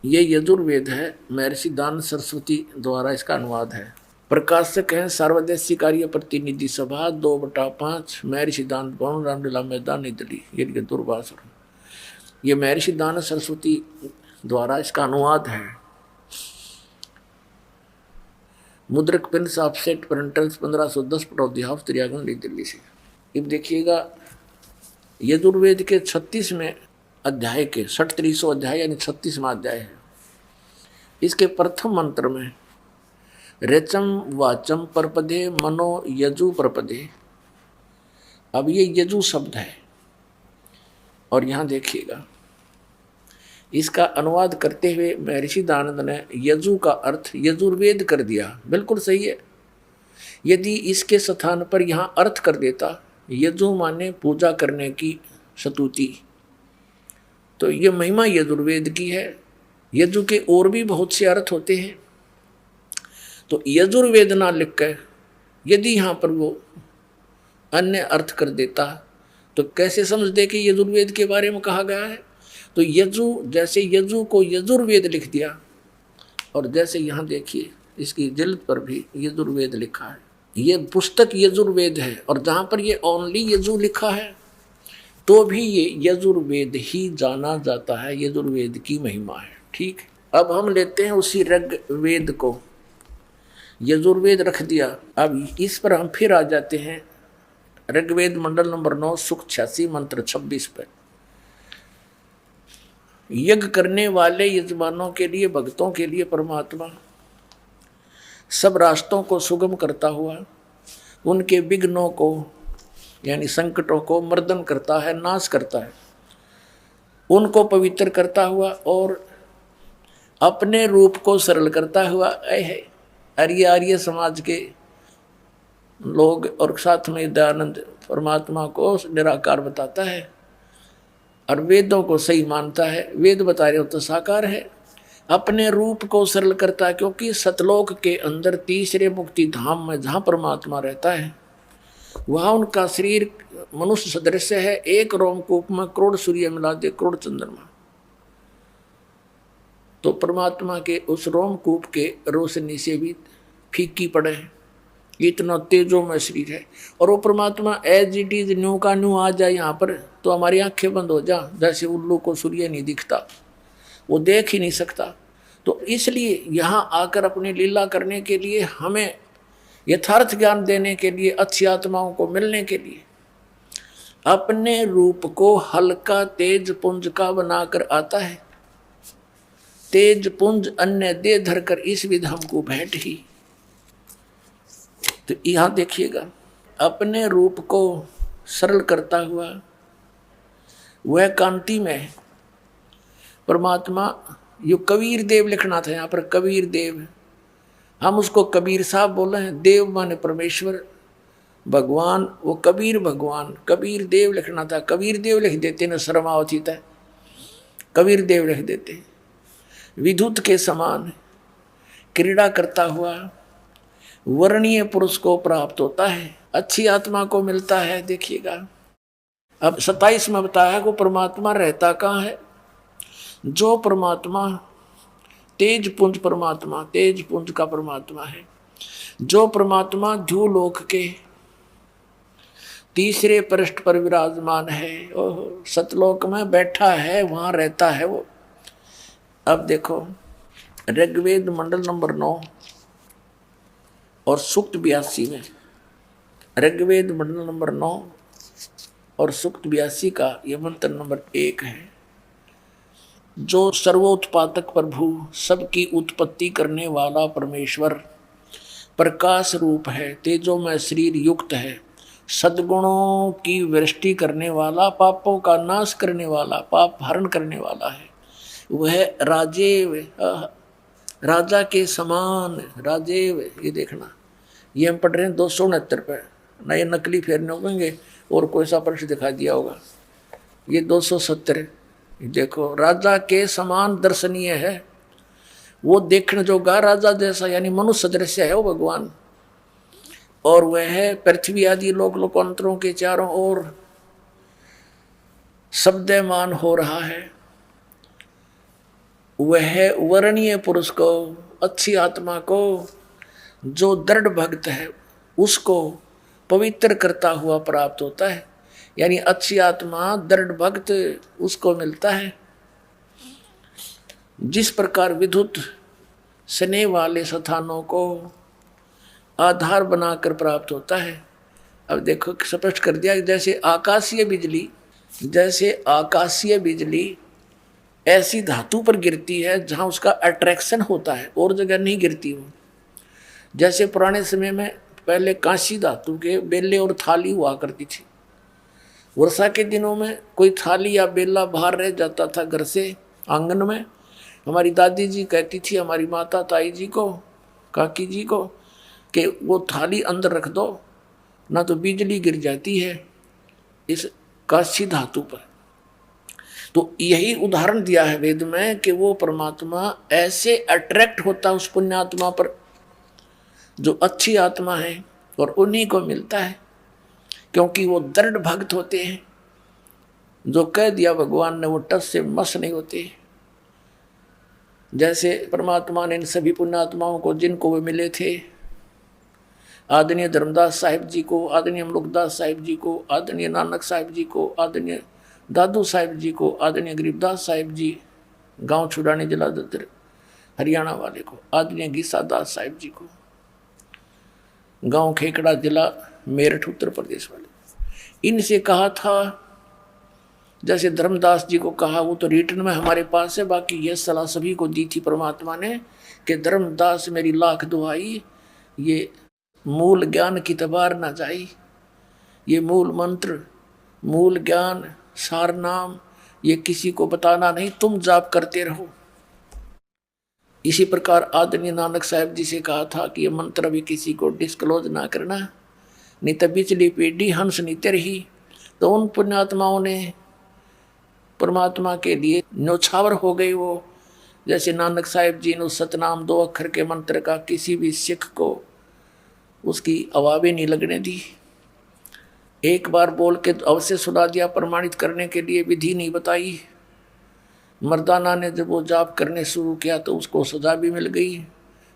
ये यजुर्वेद है, महर्षि दानंद सरस्वती द्वारा इसका अनुवाद है। प्रकाशक हैं सर्वदेशी कार्य प्रतिनिधि सभा 2/5, महर्षि दानंद भवन, रामलीला मैदान, नई दिल्ली। ये दूरभाष, ये महर्षि दानंद सरस्वती द्वारा इसका अनुवाद है। मुद्रक Prince offset printers 1510 Pataudi house, Daryaganj, नई दिल्ली से। अब देखिएगा, यजुर्वेद के 36वें अध्याय के 36वां अध्याय यानी 36वां अध्याय है। इसके प्रथम मंत्र में रेचम वाचम परपदे मनो यजु परपदे। अब ये यजु शब्द है, और यहाँ देखिएगा इसका अनुवाद करते हुए महर्षि दयानंद ने यजु का अर्थ यजुर्वेद कर दिया। बिल्कुल सही है। यदि इसके स्थान पर यहाँ अर्थ कर देता यजु माने पूजा करने की स्तुति, तो ये महिमा यजुर्वेद की है। यजु के और भी बहुत से अर्थ होते हैं, तो यजुर्वेद ना लिख कर यदि यहाँ पर वो अन्य अर्थ कर देता तो कैसे समझ दे कि यजुर्वेद के बारे में कहा गया है। तो यजु, जैसे यजु को यजुर्वेद लिख दिया, और जैसे यहाँ देखिए इसकी जिल्द पर भी यजुर्वेद लिखा है। ये पुस्तक यजुर्वेद है, और जहाँ पर ये ओनली यजु लिखा है तो भी ये यजुर्वेद ही जाना जाता है, यजुर्वेद की महिमा है। ठीक, अब हम लेते हैं उसी ऋग्वेद को, यजुर्वेद रख दिया। अब इस पर हम फिर आ जाते हैं ऋग्वेद मंडल नंबर 9 सूक्त 86 मंत्र 26 पर। यज्ञ करने वाले यजमानों के लिए, भक्तों के लिए परमात्मा सब रास्तों को सुगम करता हुआ उनके विघ्नों को यानी संकटों को मर्दन करता है, नाश करता है, उनको पवित्र करता हुआ और अपने रूप को सरल करता हुआ आर्य समाज के लोग और साथ में दयानंद परमात्मा को निराकार बताता है और वेदों को सही मानता है। वेद बता रहे हो तो साकार है। अपने रूप को सरल करता है, क्योंकि सतलोक के अंदर तीसरे मुक्ति धाम में जहाँ परमात्मा रहता है वहाँ उनका शरीर मनुष्य सदृश है। एक रोमकूप में करोड़ सूर्य मिला दे, करोड़ चंद्रमा, तो परमात्मा के उस रोमकूप के रोशनी से भी फीकी पड़े हैं। इतना तेजों में शरीर है, और वो परमात्मा एज इट इज न्यू का न्यू आ जाए यहाँ पर तो हमारी आंखें बंद हो जा। जैसे उल्लू को सूर्य नहीं दिखता, वो देख ही नहीं सकता। तो इसलिए यहाँ आकर अपनी लीला करने के लिए, हमें यथार्थ ज्ञान देने के लिए, अच्छी आत्माओं को मिलने के लिए अपने रूप को हल्का तेज पुंज का बनाकर आता है। तेज पुंज अन्य दे धरकर इस विध हमको भेंट ही। तो यहाँ देखिएगा, अपने रूप को सरल करता हुआ वह कांति में परमात्मा, यो कबीर देव लिखना था यहाँ पर, कबीर देव, हम उसको कबीर साहब बोले हैं। देव माने परमेश्वर, भगवान, वो कबीर भगवान, कबीर देव लिखना था। कबीर देव लिख देते न, शर्मावती था, कबीर देव लिख देते। विद्युत के समान क्रीड़ा करता हुआ वर्णीय पुरुष को प्राप्त होता है, अच्छी आत्मा को मिलता है। देखिएगा अब 27 में बताया को परमात्मा रहता कहाँ है। जो परमात्मा तेज पुंज, परमात्मा तेज पुंज का परमात्मा है, जो परमात्मा ध्युलोक के तीसरे पृष्ठ पर विराजमान है, सतलोक में बैठा है, वहां रहता है वो। अब देखो ऋग्वेद मंडल नंबर 9 और सूक्त 82 में, ऋग्वेद मंडल नंबर 9 और सूक्त 82 का यह मंत्र नंबर 1 है। जो सर्वोत्पादक प्रभु, सबकी उत्पत्ति करने वाला परमेश्वर, प्रकाश रूप है, तेजों में शरीर युक्त है, सद्गुणों की वृष्टि करने वाला, पापों का नाश करने वाला, पाप हरण करने वाला है। वह राजेव, राजा के समान, राजेव, ये देखना, ये हम पढ़ रहे हैं 269 पे, ना ये नकली फेरने होंगे और कोई सा प्रश्न दिखा दिया होगा। ये 270 देखो, राजा के समान दर्शनीय है, वो देखने जोगा राजा जैसा, यानी मनुष्य दृश्य है वो भगवान। और वह है पृथ्वी आदि लोक लोकांतरों के चारों ओर शब्दमान हो रहा है। वह वर्णीय पुरुष को, अच्छी आत्मा को, जो दृढ़ भक्त है उसको पवित्र करता हुआ प्राप्त होता है। यानी अच्छी आत्मा, दृढ़ भक्त उसको मिलता है। जिस प्रकार विद्युत स्नेह वाले स्थानों को आधार बनाकर प्राप्त होता है। अब देखो स्पष्ट कर दिया, जैसे आकाशीय बिजली, जैसे आकाशीय बिजली ऐसी धातु पर गिरती है जहाँ उसका अट्रैक्शन होता है, और जगह नहीं गिरती वो। जैसे पुराने समय में पहले कांसी धातु के बेले और थाली हुआ करती थी। वर्षा के दिनों में कोई थाली या बेला बाहर रह जाता था घर से, आंगन में हमारी दादी जी कहती थी हमारी माता ताई जी को, काकी जी को, कि वो थाली अंदर रख दो ना तो बिजली गिर जाती है इस काशी धातु पर। तो यही उदाहरण दिया है वेद में कि वो परमात्मा ऐसे अट्रैक्ट होता है उस पुण्यात्मा पर जो अच्छी आत्मा है, और उन्हीं को मिलता है, क्योंकि वो दृढ़ भक्त होते हैं। जो कह दिया भगवान ने वो टस से मस नहीं होते। जैसे परमात्मा ने इन सभी पुण्यात्माओं को जिनको वे मिले थे, आदरणीय धर्मदास साहिब जी को, आदरणीय अमलुकदास साहिब जी को, आदरणीय नानक साहिब जी को, आदरणीय दादू साहिब जी को, आदरणीय गरीबदास साहिब जी गांव छुड़ाने जिला ददर हरियाणा वाले को, आदरणीय गीसा दास साहिब जी को गांव खेकड़ा जिला मेरठ उत्तर प्रदेश वाले, इनसे कहा था। जैसे धर्मदास जी को कहा, वो तो रिटर्न में हमारे पास है, बाकी यह सलाह सभी को दी थी परमात्मा ने कि धर्मदास मेरी लाख दुआई, ये मूल ज्ञान की तबार ना जाई, ये मूल मंत्र, मूल ज्ञान, सार नाम, ये किसी को बताना नहीं, तुम जाप करते रहो। इसी प्रकार आदरणीय नानक साहब जी से कहा था कि ये मंत्र भी किसी को डिस्क्लोज ना करना, नहीं तो बिचली पीढ़ी हंस नीते रही। तो उन पुण्यात्माओं ने परमात्मा के लिए न्योछावर हो गई वो। जैसे नानक साहिब जी ने सतनाम 2 अक्षर के मंत्र का किसी भी सिख को उसकी आवाज़ें नहीं लगने दी, एक बार बोल के अवश्य सुना दिया, प्रमाणित करने के लिए विधि नहीं बताई। मर्दाना ने जब वो जाप करने शुरू किया तो उसको सजा भी मिल गई।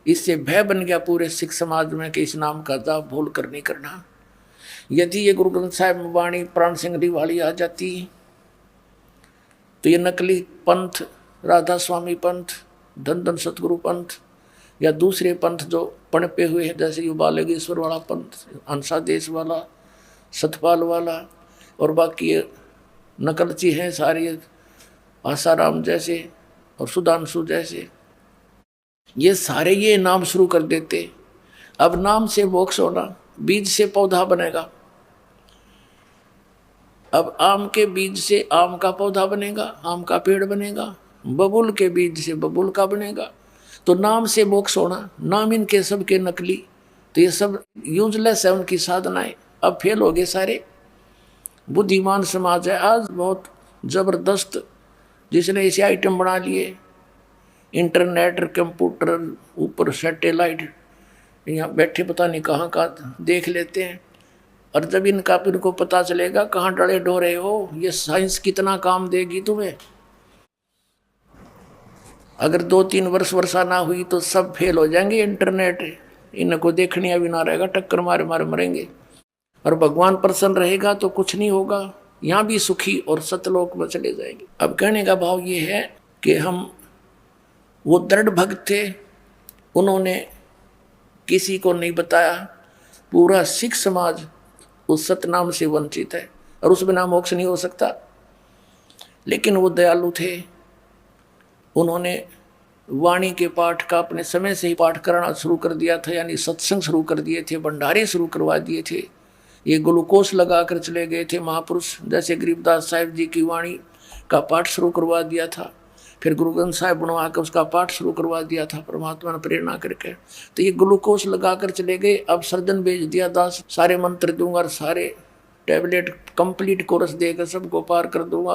इससे भय बन गया पूरे सिख समाज में कि इस नाम का जाप भूल कर नहीं करना। यदि ये गुरु ग्रंथ साहिब में वाणी प्राण सिंह वाली आ जाती तो ये नकली पंथ, राधा स्वामी पंथ, धन धन सतगुरु पंथ या दूसरे पंथ जो पनपे हुए हैं, जैसे ये बालगेश्वर वाला पंथ, अंसा देश वाला, सतपाल वाला, और बाकी ये नकलची हैं सारे, आसाराम जैसे और सुधांशु जैसे, ये सारे ये नाम शुरू कर देते। अब नाम से मोक्ष होना, बीज से पौधा बनेगा। अब आम के बीज से आम का पौधा बनेगा, आम का पेड़ बनेगा, बबुल के बीज से बबुल का बनेगा। तो नाम से मोक्ष होना, नाम इनके सब के नकली, तो ये सब यूजलेस है उनकी साधनाएं, अब फेल हो गए सारे। बुद्धिमान समाज है आज बहुत जबरदस्त, जिसने ऐसे आइटम बना लिए, इंटरनेट, कंप्यूटर, ऊपर सैटेलाइट, यहाँ बैठे पता नहीं कहाँ का देख लेते हैं। और जब इनको पता चलेगा कहाँ डरे डोरे हो, ये साइंस कितना काम देगी तुम्हें। अगर 2-3 वर्षा ना हुई तो सब फेल हो जाएंगे। इंटरनेट इनको देखने भी ना रहेगा, टक्कर मारे मारे मरेंगे। और भगवान प्रसन्न रहेगा तो कुछ नहीं होगा, यहाँ भी सुखी और सतलोक में चले जाएंगे। अब कहने का भाव ये है कि हम वो दृढ़ भक्त थे, उन्होंने किसी को नहीं बताया। पूरा सिख समाज उस सतनाम से वंचित है और उस बिना मोक्ष नहीं हो सकता। लेकिन वो दयालु थे, उन्होंने वाणी के पाठ का अपने समय से ही पाठ कराना शुरू कर दिया था, यानी सत्संग शुरू कर दिए थे, भंडारे शुरू करवा दिए थे। ये ग्लूकोज लगा कर चले गए थे महापुरुष, जैसे गरीबदास साहिब जी की वाणी का पाठ शुरू करवा दिया था, फिर गुरु ग्रंथ साहिब बनवा कर उसका पाठ शुरू करवा दिया था परमात्मा ने प्रेरणा करके। तो ये ग्लूकोज लगा कर चले गए। अब सर्जन भेज दिया दास, सारे मंत्र दूंगा और सारे टैबलेट कंप्लीट कोर्स देकर सबको पार कर दूंगा।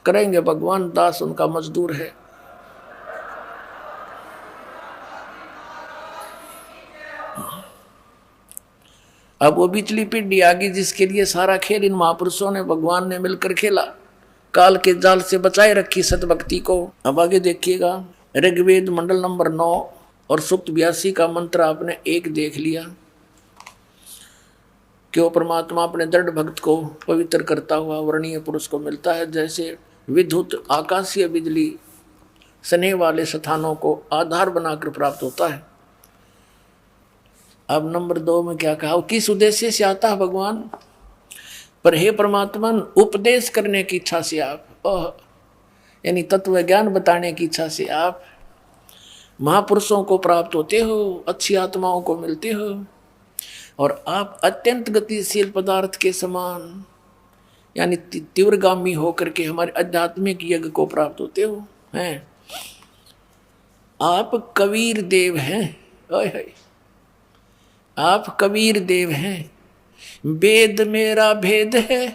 करेंगे भगवान, दास उनका मजदूर है। अब वो बिचली पीढ़ी आ गई जिसके लिए सारा खेल इन महापुरुषों ने, भगवान ने मिलकर खेला, काल के जाल से बचाए रखी सतभक्ति को। अब आगे देखिएगा, ऋग्वेद मंडल नंबर 9 और सूक्त 82 का मंत्र आपने 1 देख लिया कि वो परमात्मा अपने दृढ़ भक्त को पवित्र करता हुआ वर्णीय पुरुष को मिलता है। जैसे विद्युत आकाशीय बिजली स्नेह वाले स्थानों को आधार बनाकर प्राप्त होता है। अब नंबर 2 में क्या कहा, किस उद्देश्य से आता है भगवान पर, हे परमात्मा उपदेश करने की इच्छा से आप, यानी तत्व ज्ञान बताने की इच्छा से आप महापुरुषों को प्राप्त होते हो, अच्छी आत्माओं को मिलते हो, और आप अत्यंत गतिशील पदार्थ के समान यानी तीव्रगामी होकर के हमारे आध्यात्मिक यज्ञ को प्राप्त होते हो। हैं। आप कबीर देव हैं, आप कबीर देव हैं। वेद मेरा भेद है,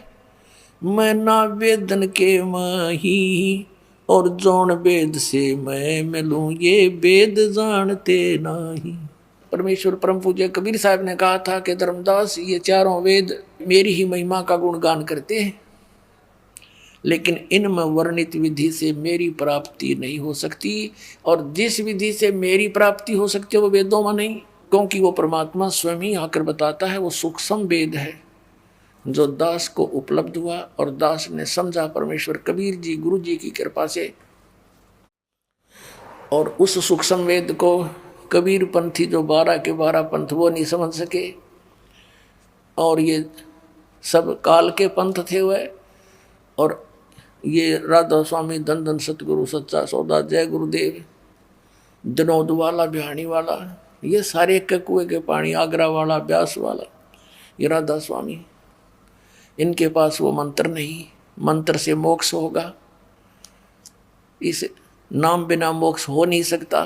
मैं ना वेदन के माही, और जौन वेद से मैं मिलूं ये वेद जानते नहीं। परमेश्वर परम पूज्य कबीर साहब ने कहा था कि धर्मदास ये चारों वेद मेरी ही महिमा का गुणगान करते हैं, लेकिन इनमें वर्णित विधि से मेरी प्राप्ति नहीं हो सकती, और जिस विधि से मेरी प्राप्ति हो सकती है वो वेदों में नहीं, क्योंकि वो परमात्मा स्वयं ही आकर बताता है। वो सूक्ष्म वेद है जो दास को उपलब्ध हुआ, और दास ने समझा परमेश्वर कबीर जी गुरु जी की कृपा से। और उस सूक्ष्म वेद को कबीर पंथी जो 12 के 12 पंथ वो नहीं समझ सके, और ये सब काल के पंथ थे वह। और ये राधा स्वामी, धन धन सतगुरु, सच्चा सौदा, जय गुरुदेव, दिनोद वाला, बिहानी वाला, ये सारे एक कुएं के पानी, आगरा वाला, ब्यास वाला, ये राधा स्वामी, इनके पास वो मंत्र नहीं। मंत्र से मोक्ष होगा, इस नाम बिना मोक्ष हो नहीं सकता,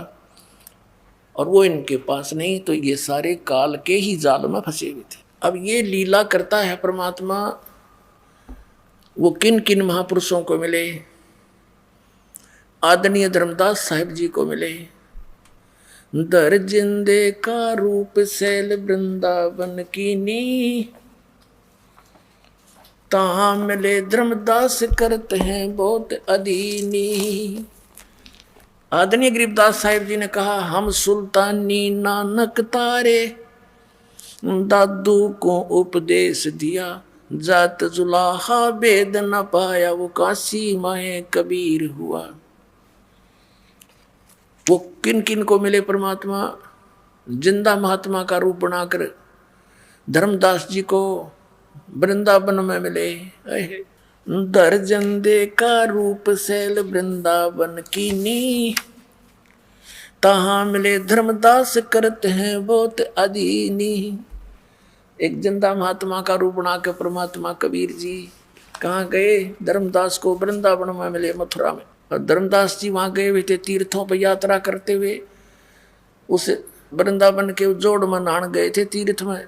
और वो इनके पास नहीं, तो ये सारे काल के ही जाल में फंसे हुए थे। अब ये लीला करता है परमात्मा। वो किन किन महापुरुषों को मिले? आदरणीय धर्मदास साहिब जी को मिले। दर जिंदे का रूप सैल वृंदावन की नी, तहाँ मिले धर्मदास करते हैं बहुत अधीनी। आदरणीय गरीबदास साहिब जी ने कहा, हम सुल्तानी नानक तारे, दादू को उपदेश दिया, जात जुलाहा भेद न पाया, वो काशी माए कबीर हुआ। वो किन किन को मिले परमात्मा? जिंदा महात्मा का रूप बनाकर धर्मदास जी को वृंदावन में मिले। दर जंदे का रूप सैल वृंदावन की नी, तहाँ मिले धर्मदास करते हैं बहुत अधीनी। एक जिंदा महात्मा का रूप बना के परमात्मा कबीर जी कहाँ गए? धर्मदास को वृंदावन में मिले, मथुरा में। और धर्मदास जी वहाँ गए हुए थे तीर्थों पर यात्रा करते हुए, उस वृंदावन के जोड़ में नहान गए थे तीर्थ में।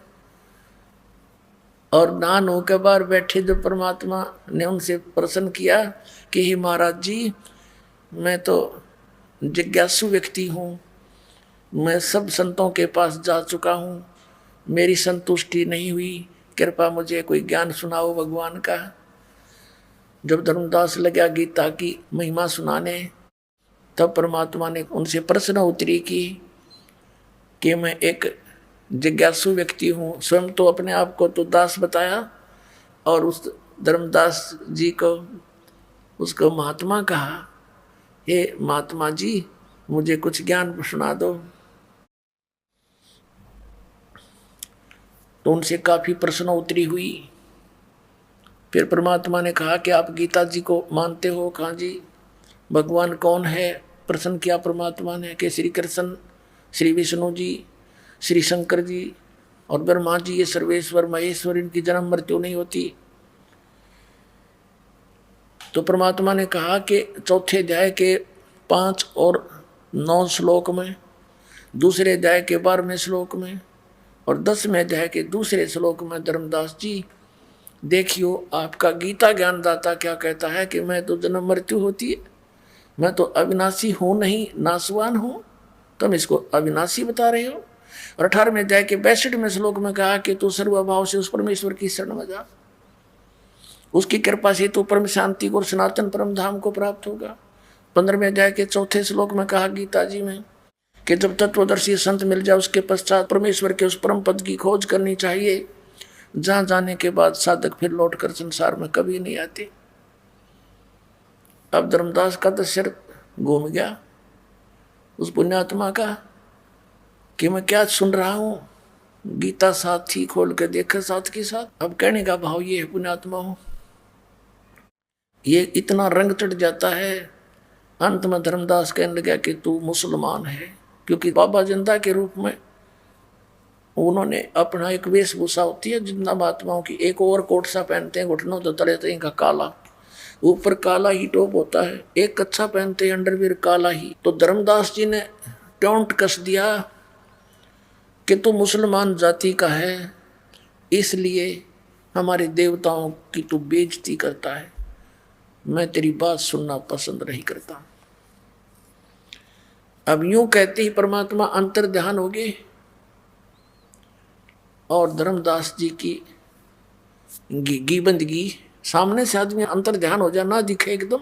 और नहान होकर बाहर बैठे जब परमात्मा ने उनसे प्रश्न किया कि हे महाराज जी, मैं तो जिज्ञासु व्यक्ति हूँ, मैं सब संतों के पास जा चुका हूँ, मेरी संतुष्टि नहीं हुई, कृपा मुझे कोई ज्ञान सुनाओ भगवान का। जब धर्मदास लगा गीता की महिमा सुनाने, तब परमात्मा ने उनसे प्रश्न उत्तरी की कि मैं एक जिज्ञासु व्यक्ति हूँ। स्वयं तो अपने आप को तो दास बताया, और उस धर्मदास जी को उसको महात्मा कहा, हे महात्मा जी, मुझे कुछ ज्ञान सुना दो। तो उनसे काफी प्रश्न उत्तरी हुई। फिर परमात्मा ने कहा कि आप गीता जी को मानते हो? कहा जी। भगवान कौन है? प्रश्न किया परमात्मा ने कि श्री कृष्ण, श्री विष्णु जी, श्री शंकर जी और ब्रह्मा जी, ये सर्वेश्वर महेश्वर, इनकी जन्म मृत्यु नहीं होती। तो परमात्मा ने कहा कि चौथे अध्याय के 5 और 9 श्लोक में, दूसरे अध्याय के 12वें श्लोक में और 10वें अध्याय के दूसरे श्लोक में, धर्मदास जी देखियो, आपका गीता ज्ञानदाता क्या कहता है कि मैं तो जन्म मृत्यु होती है, मैं तो अविनाशी हूँ नहीं, नासवान हूँ, तुम इसको अविनाशी बता रहे हो। और 18वें अध्याय के 62वें श्लोक में कहा कि तू सर्वभाव से उस परमेश्वर की शरण में जा, उसकी कृपा से तो परम शांति को और सनातन परम धाम को प्राप्त होगा। 15वें अध्याय के 4थे श्लोक में कहा गीता जी में कि जब तत्वदर्शी संत मिल जाए, उसके पश्चात परमेश्वर के उस परम पद की खोज करनी चाहिए, जहां जाने के बाद साधक फिर लौटकर संसार में कभी नहीं आते। अब धर्मदास का तो सिर घूम गया उस पुण्यात्मा का कि मैं क्या सुन रहा हूं। गीता साथ ही खोल कर देखा साथ के साथ। अब कहने का भाव ये है, पुण्यात्मा हो, ये इतना रंग चढ़ जाता है। अंत में धर्मदास कहने लगा कि तू मुसलमान है, क्योंकि बाबा जिंदा के रूप में उन्होंने अपना एक वेशभूषा होती है जिंदा महात्माओं की, एक ओवर कोट सा पहनते हैं, घुटनों तो तले का काला, ऊपर काला ही टॉप होता है, एक कच्छा पहनते अंडरवियर काला ही। तो धर्मदास जी ने टोंट कस दिया कि तू मुसलमान जाति का है, इसलिए हमारे देवताओं की तू बेइज्जती करता है, मैं तेरी बात सुनना पसंद नहीं करता। अब यूं कहते ही परमात्मा अंतर ध्यान हो गए और धर्मदास जी की बंदगी सामने से आदमी अंतर ध्यान हो जाए, ना दिखे एकदम,